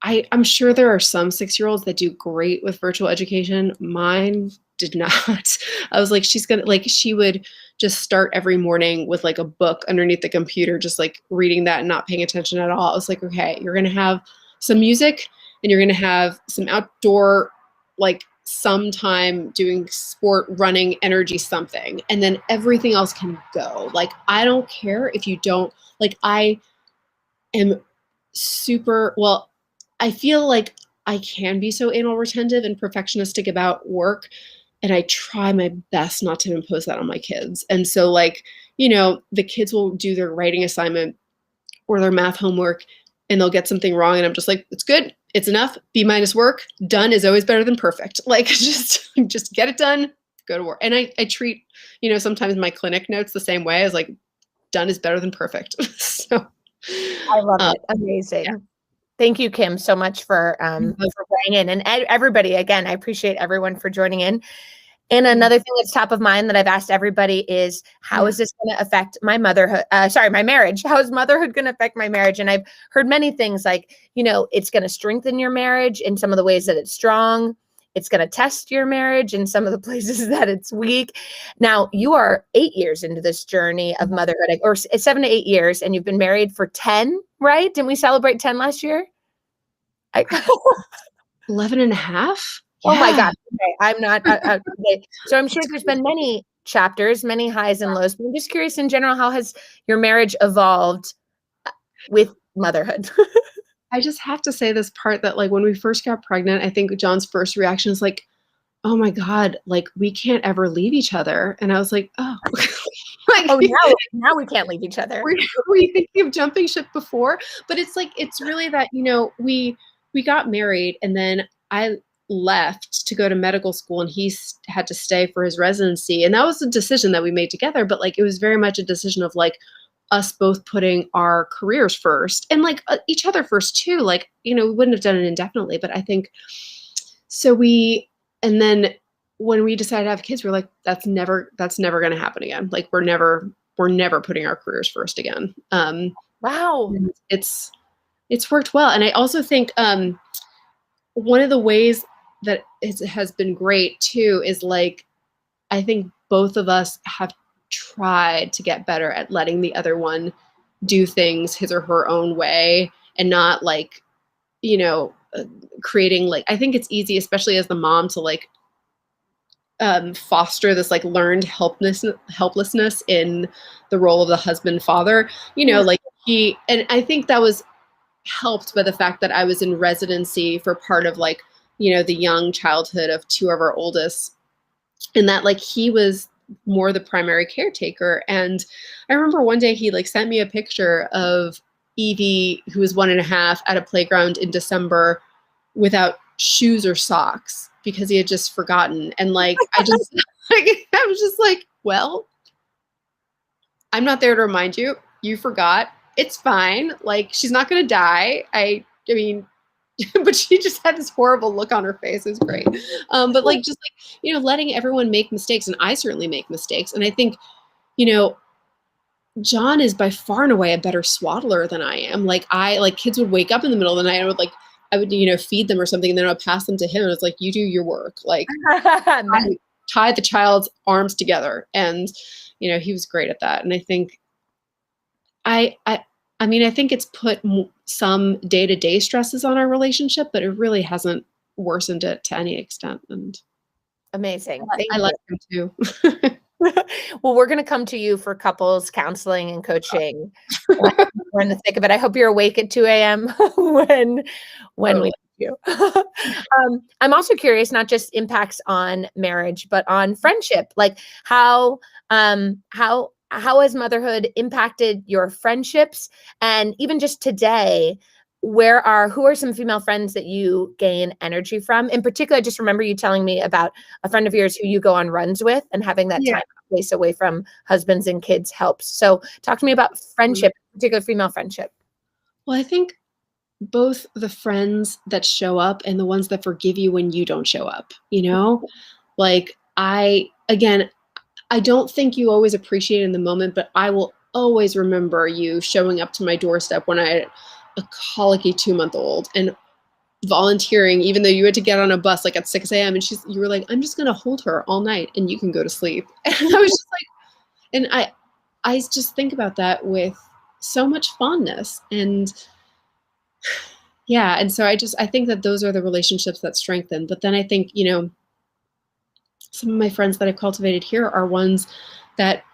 I'm sure there are some 6-year-olds that do great with virtual education. Mine did not. I was like, she would just start every morning with like a book underneath the computer, just like reading that and not paying attention at all. I was like, okay, you're going to have some music and you're going to have some outdoor, like sometime doing sport, running, energy, something. And then everything else can go. Like, I don't care if you don't, like, I am super, well, I feel like I can be so anal retentive and perfectionistic about work. And I try my best not to impose that on my kids. And so, like, the kids will do their writing assignment or their math homework and they'll get something wrong. And I'm just like, it's good. It's enough. B- work. Done is always better than perfect. Like, just get it done, go to work. And I treat, sometimes my clinic notes the same way as like, done is better than perfect. So I love it. Amazing. Yeah. Thank you, Kim, so much for weighing in. And everybody, again, I appreciate everyone for joining in. And another thing that's top of mind that I've asked everybody is, how is this going to affect my motherhood? My marriage. How is motherhood going to affect my marriage? And I've heard many things like, it's going to strengthen your marriage in some of the ways that it's strong. It's going to test your marriage in some of the places that it's weak. Now, you are 8 years into this journey of motherhood, or 7 to 8 years, and you've been married for 10, right? Didn't we celebrate 10 last year? 11 and a half? Oh my God. Okay. I'm not. Okay. So I'm sure there's been many chapters, many highs and lows, but I'm just curious in general, how has your marriage evolved with motherhood? I just have to say this part that, like, when we first got pregnant, I think John's first reaction is like, oh my God, like, we can't ever leave each other. And I was like, oh. Like, oh, now we can't leave each other. Were you thinking of jumping ship before? But it's like, it's really that, we got married and then I left to go to medical school and he had to stay for his residency. And that was a decision that we made together. But like, it was very much a decision of like us both putting our careers first and like each other first too. Like, we wouldn't have done it indefinitely, but I think so and then when we decided to have kids, we're like, that's never going to happen again. Like, we're never putting our careers first again. Wow. It's worked well. And I also think, one of the ways that it has been great too is like, I think both of us have tried to get better at letting the other one do things his or her own way and not like, creating like, I think it's easy, especially as the mom, to like foster this like learned helplessness in the role of the husband father, like and I think that was helped by the fact that I was in residency for part of like, the young childhood of 2 of our oldest, and that like he was more the primary caretaker. And I remember one day he like sent me a picture of Evie, who was 1.5, at a playground in December without shoes or socks because he had just forgotten. And like, I was just like, well, I'm not there to remind you. You forgot. It's fine. Like, she's not going to die. I mean, but she just had this horrible look on her face. It was great. But like, just like, letting everyone make mistakes. And I certainly make mistakes. And I think, John is by far and away a better swaddler than I am. Like, kids would wake up in the middle of the night. I would feed them or something. And then I would pass them to him. And it's like, you do your work. Like, I tied the child's arms together. And, he was great at that. And I think I think it's put some day-to-day stresses on our relationship, but it really hasn't worsened it to any extent. And amazing. I like him too. Well, we're going to come to you for couples counseling and coaching. We're in the thick of it. I hope you're awake at 2 a.m. when we you. I'm also curious, not just impacts on marriage, but on friendship. Like how has motherhood impacted your friendships? And even just today, who are some female friends that you gain energy from? In particular, I just remember you telling me about a friend of yours who you go on runs with, and having that time place away from husbands and kids helps. So talk to me about friendship, particular female friendship. Well, I think both the friends that show up and the ones that forgive you when you don't show up, like I don't think you always appreciate it in the moment, but I will always remember you showing up to my doorstep when I had a colicky 2-month-old and volunteering, even though you had to get on a bus like at 6 a.m. and you were like, I'm just going to hold her all night and you can go to sleep. And I was just like, and I just think about that with so much fondness. And yeah. And so I think that those are the relationships that strengthen. But then I think, you know, some of my friends that I've cultivated here are ones that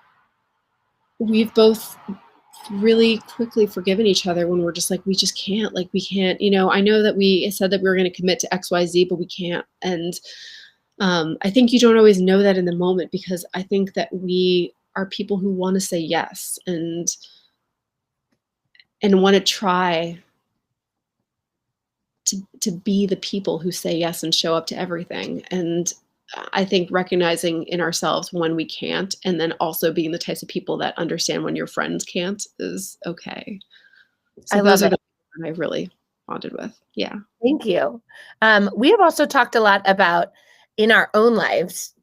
we've both really quickly forgiven each other when we're just like, we can't, you know, I know that we said that we were going to commit to XYZ, but we can't. And I think you don't always know that in the moment, because I think that we are people who want to say yes and want to try to be the people who say yes and show up to everything. And I think recognizing in ourselves when we can't, and then also being the types of people that understand when your friends can't, is okay. So I love it. The people I really bonded with. Yeah. Thank you. We have also talked a lot about in our own lives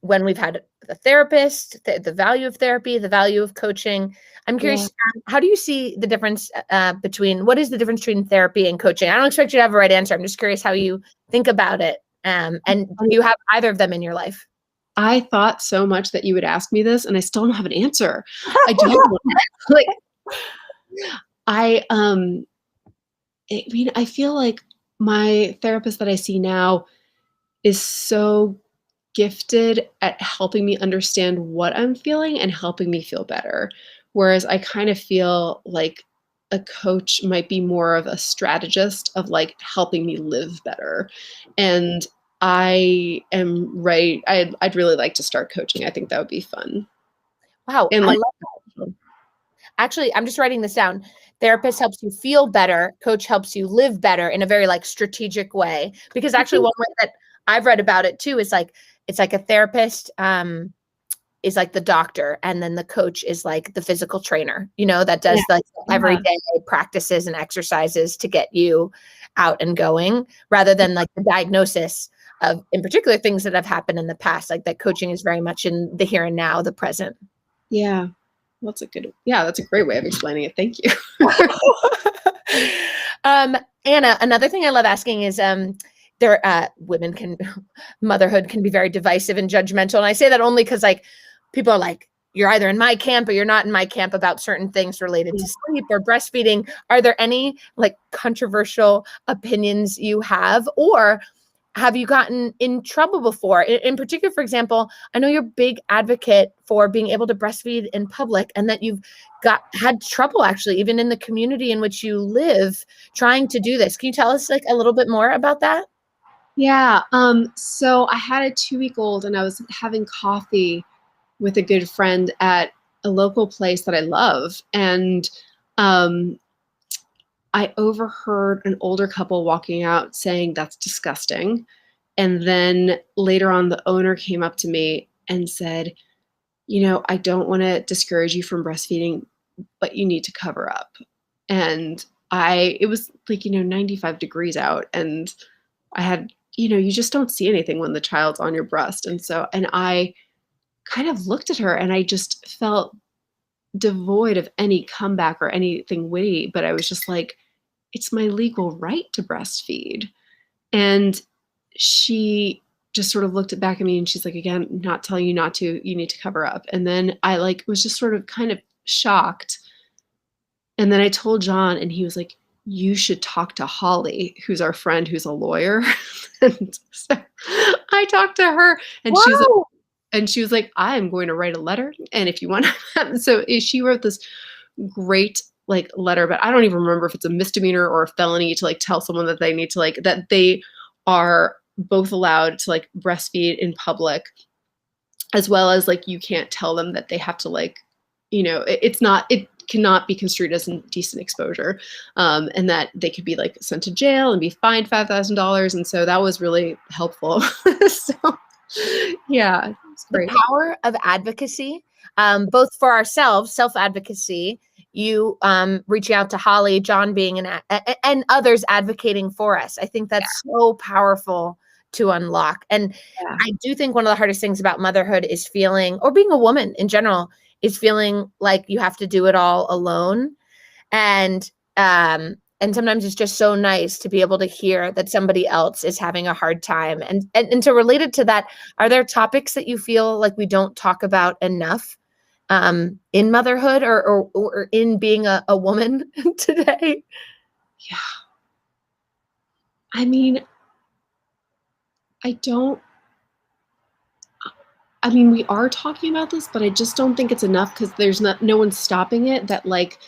when we've had a therapist, the value of therapy, the value of coaching. I'm curious, how do you see the difference what is the difference between therapy and coaching? I don't expect you to have a right answer. I'm just curious how you think about it. And do you have either of them in your life? I thought so much that you would ask me this, and I still don't have an answer. I don't like. I mean, I feel like my therapist that I see now is so gifted at helping me understand what I'm feeling and helping me feel better. Whereas I kind of feel like a coach might be more of a strategist of like helping me live better. And I am right. I'd really like to start coaching. I think that would be fun. Wow. And I like, love that. Actually, I'm just writing this down. Therapist helps you feel better. Coach helps you live better in a very like strategic way. Because actually one way that I've read about it too is like, it's like a therapist is like the doctor, and then the coach is like the physical trainer, you know, that does like everyday practices and exercises to get you out and going, rather than like the diagnosis of, in particular, things that have happened in the past. Like that coaching is very much in the here and now, the present. Yeah. That's a great way of explaining it. Thank you. Anna, another thing I love asking is, motherhood can be very divisive and judgmental. And I say that only because like people are like, you're either in my camp or you're not in my camp about certain things related to sleep or breastfeeding. Are there any like controversial opinions you have, or have you gotten in trouble before? In particular, for example, I know you're a big advocate for being able to breastfeed in public, and that you've had trouble actually, even in the community in which you live, trying to do this. Can you tell us like a little bit more about that? Yeah. So I had a 2-week-old, and I was having coffee with a good friend at a local place that I love. And I overheard an older couple walking out saying, "That's disgusting." And then later on, the owner came up to me and said, "You know, I don't want to discourage you from breastfeeding, but you need to cover up." And it was like, 95 degrees out, and I had, you just don't see anything when the child's on your breast. And I kind of looked at her, and I just felt devoid of any comeback or anything witty, but I was just like, it's my legal right to breastfeed. And she just sort of looked back at me, and she's like, "Again, not telling you not to, you need to cover up." And then I like was just sort of kind of shocked. And then I told John, and he was like, "You should talk to Holly, who's our friend, who's a lawyer." And so I talked to her, and she was like, "I am going to write a letter. And if you want to," so she wrote this great like letter, but I don't even remember if it's a misdemeanor or a felony to like tell someone that they need to like, that they are both allowed to like breastfeed in public, as well as like, you can't tell them that they have to like, it cannot be construed as indecent exposure. And that they could be like sent to jail and be fined $5,000. And so that was really helpful. So yeah, it's great. The power of advocacy, both for ourselves, self-advocacy, you reaching out to Holly, John being and others advocating for us. I think that's so powerful to unlock. And I do think one of the hardest things about motherhood is feeling, or being a woman in general, is feeling like you have to do it all alone. And And sometimes it's just so nice to be able to hear that somebody else is having a hard time. And to relate it to that, are there topics that you feel like we don't talk about enough in motherhood or in being a woman today? Yeah. I mean, we are talking about this, but I just don't think it's enough because there's no one stopping it. That like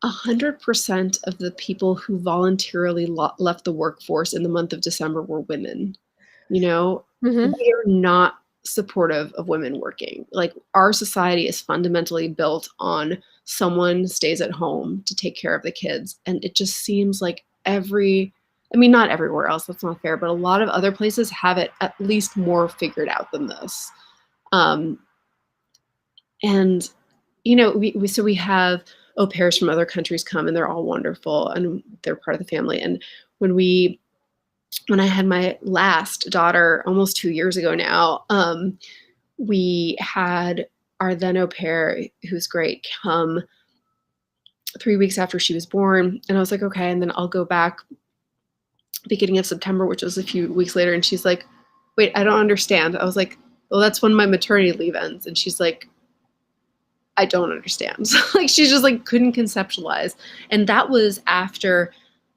100% of the people who voluntarily left the workforce in the month of December were women. You know, Mm-hmm. they are not supportive of women working. Like our society is fundamentally built on someone stays at home to take care of the kids. And it just seems like not everywhere else, that's not fair, but a lot of other places have it at least more figured out than this. And, we have au pairs from other countries come, and they're all wonderful and they're part of the family. And when I had my last daughter almost 2 years ago now, we had our then au pair, who's great, come 3 weeks after she was born. And I was like, okay, and then I'll go back beginning of September, which was a few weeks later. And she's like, wait, I don't understand. I was like, well, that's when my maternity leave ends. And she's like, I don't understand. Like, she just like couldn't conceptualize. And that was after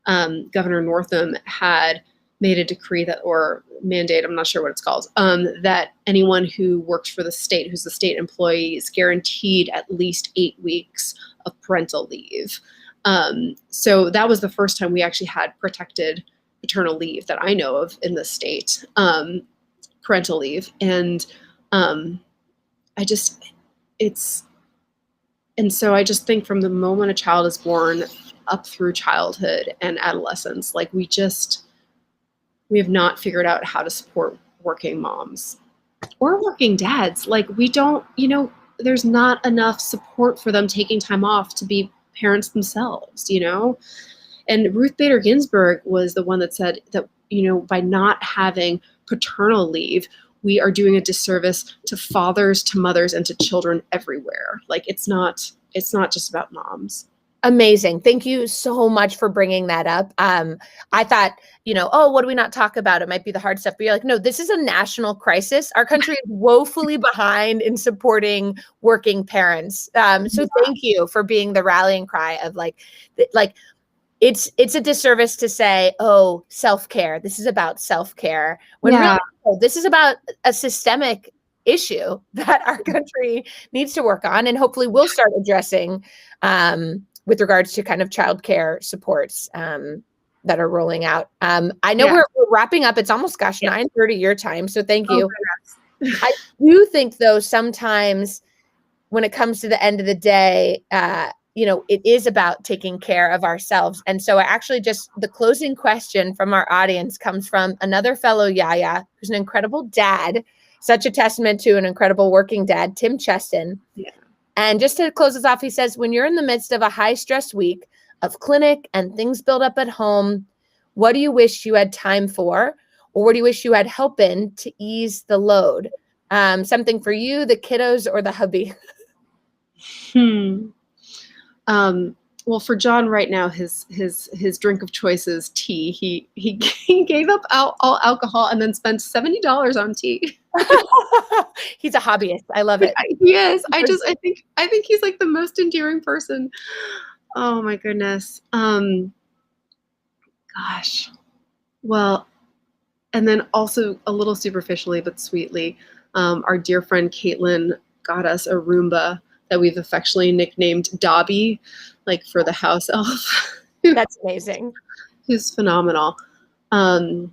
Governor Northam had made a decree or mandate, I'm not sure what it's called, that anyone who works for the state, who's a state employee, is guaranteed at least 8 weeks of parental leave. So that was the first time we actually had protected paternal leave that I know of in the state, parental leave. And so I just think from the moment a child is born up through childhood and adolescence, like we have not figured out how to support working moms or working dads. Like we don't, there's not enough support for them taking time off to be parents themselves, And Ruth Bader Ginsburg was the one that said that, by not having paternal leave, we are doing a disservice to fathers, to mothers, and to children everywhere. Like it's not just about moms. Amazing. Thank you so much for bringing that up. I thought, what do we not talk about? It might be the hard stuff, but you're like, no, this is a national crisis. Our country is woefully behind in supporting working parents. So thank you for being the rallying cry of it's a disservice to say, oh, self-care. This is about self-care. When really, this is about a systemic issue that our country needs to work on, and hopefully we'll start addressing with regards to kind of childcare supports that are rolling out. I know we're wrapping up. It's almost 9:30 your time. So thank you. I do think though, sometimes when it comes to the end of the day, it is about taking care of ourselves. And so the closing question from our audience comes from another fellow YaYa, who's an incredible dad, such a testament to an incredible working dad, Tim Cheston. Yeah. And just to close us off, he says, when you're in the midst of a high stress week of clinic and things build up at home, what do you wish you had time for? Or what do you wish you had help in to ease the load? Something for you, the kiddos, or the hubby? Well, for John right now, his drink of choice is tea. He gave up all alcohol and then spent $70 on tea. He's a hobbyist. I love it. He is. I think he's like the most endearing person. Oh my goodness. Gosh. Well, and then also a little superficially but sweetly, our dear friend Caitlin got us a Roomba that we've affectionately nicknamed Dobby, like for the house elf. That's amazing. Who's phenomenal. I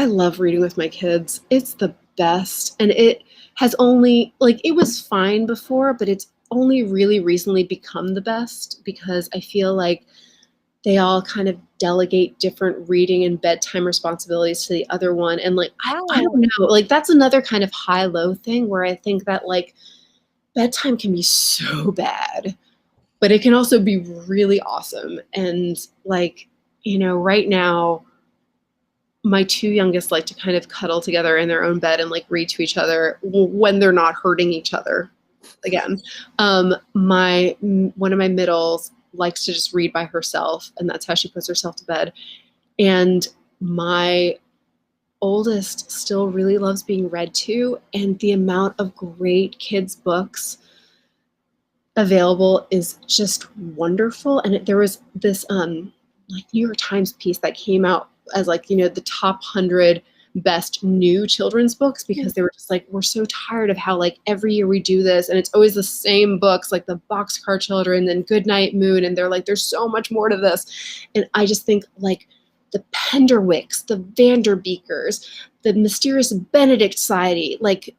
love reading with my kids. It's the best. And it has only, it was fine before, but it's only really recently become the best because I feel like they all kind of delegate different reading and bedtime responsibilities to the other one. And I don't know, that's another kind of high-low thing where I think that bedtime can be so bad, but it can also be really awesome. And right now, my two youngest like to kind of cuddle together in their own bed and read to each other when they're not hurting each other. again. One of my middles likes to just read by herself, and that's how she puts herself to bed. And my oldest still really loves being read to, and the amount of great kids books available is just wonderful. And there was this like New York Times piece that came out as like, the top 100 best new children's books, because they were just like, we're so tired of how like every year we do this and it's always the same books, like the Boxcar Children and Goodnight Moon, and they're like, there's so much more to this. And I just think like the Penderwicks, the Vanderbeekers, the Mysterious Benedict Society, like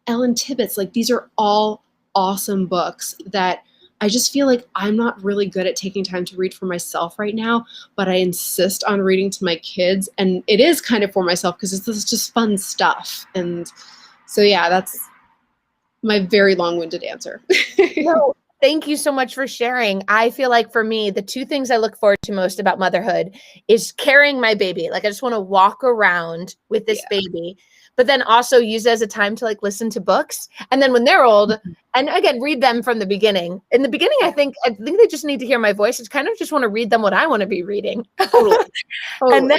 Ellen Tibbetts, like these are all awesome books that I just feel like I'm not really good at taking time to read for myself right now, but I insist on reading to my kids. And it is kind of for myself because this is just fun stuff. And so, yeah, that's my very long-winded answer. No, thank you so much for sharing. I feel like for me, the two things I look forward to most about motherhood is carrying my baby. Like I just want to walk around with this baby, but then also use it as a time to like listen to books. And then when they're old, and again, read them from the beginning. In the beginning, I think they just need to hear my voice. It's kind of just want to read them what I want to be reading. Totally. And then,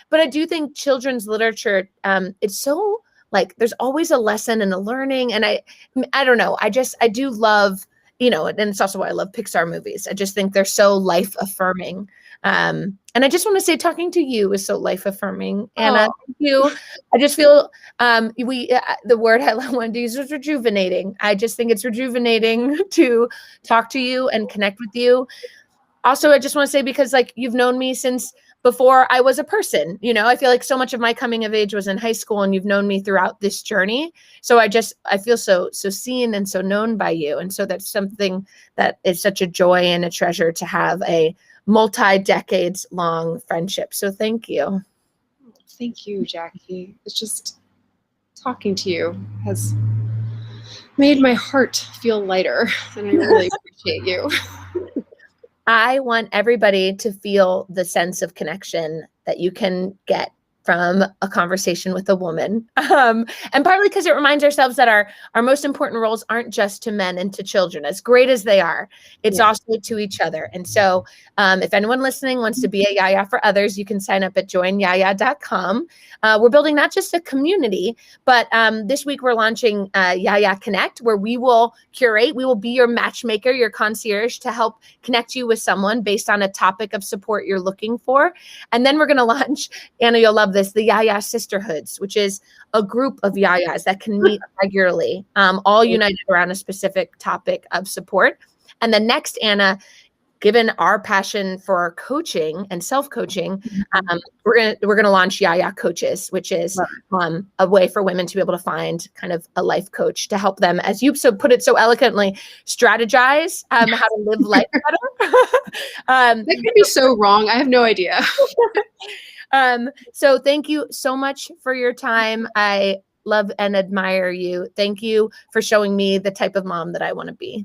but I do think children's literature, it's so like, there's always a lesson and a learning. And I don't know. I do love, and it's also why I love Pixar movies. I just think they're so life affirming. And I just want to say, talking to you is so life affirming. And thank you. I just feel the word I want to use is rejuvenating. I just think it's rejuvenating to talk to you and connect with you. Also, I just want to say, because like you've known me since before I was a person, I feel like so much of my coming of age was in high school, and you've known me throughout this journey. So I feel so seen and so known by you. And so that's something that is such a joy and a treasure to have a multi-decades long friendship. So thank you. Thank you, Jackie. It's just talking to you has made my heart feel lighter, and I really appreciate you. I want everybody to feel the sense of connection that you can get from a conversation with a woman. And partly because it reminds ourselves that our most important roles aren't just to men and to children, as great as they are. It's also to each other. And so if anyone listening wants to be a YaYa for others, you can sign up at joinyaya.com. We're building not just a community, but this week we're launching YaYa Connect, where we will curate, we will be your matchmaker, your concierge, to help connect you with someone based on a topic of support you're looking for. And then we're going to launch, Anna, you'll love this, the YaYa Sisterhoods, which is a group of YaYas that can meet regularly, all united around a specific topic of support. And then next, Anna, given our passion for coaching and self-coaching, we're gonna launch YaYa Coaches, which is a way for women to be able to find kind of a life coach to help them, as you put it so eloquently, strategize how to live life better. That could be so wrong. I have no idea. So thank you so much for your time. I love and admire you. Thank you for showing me the type of mom that I want to be.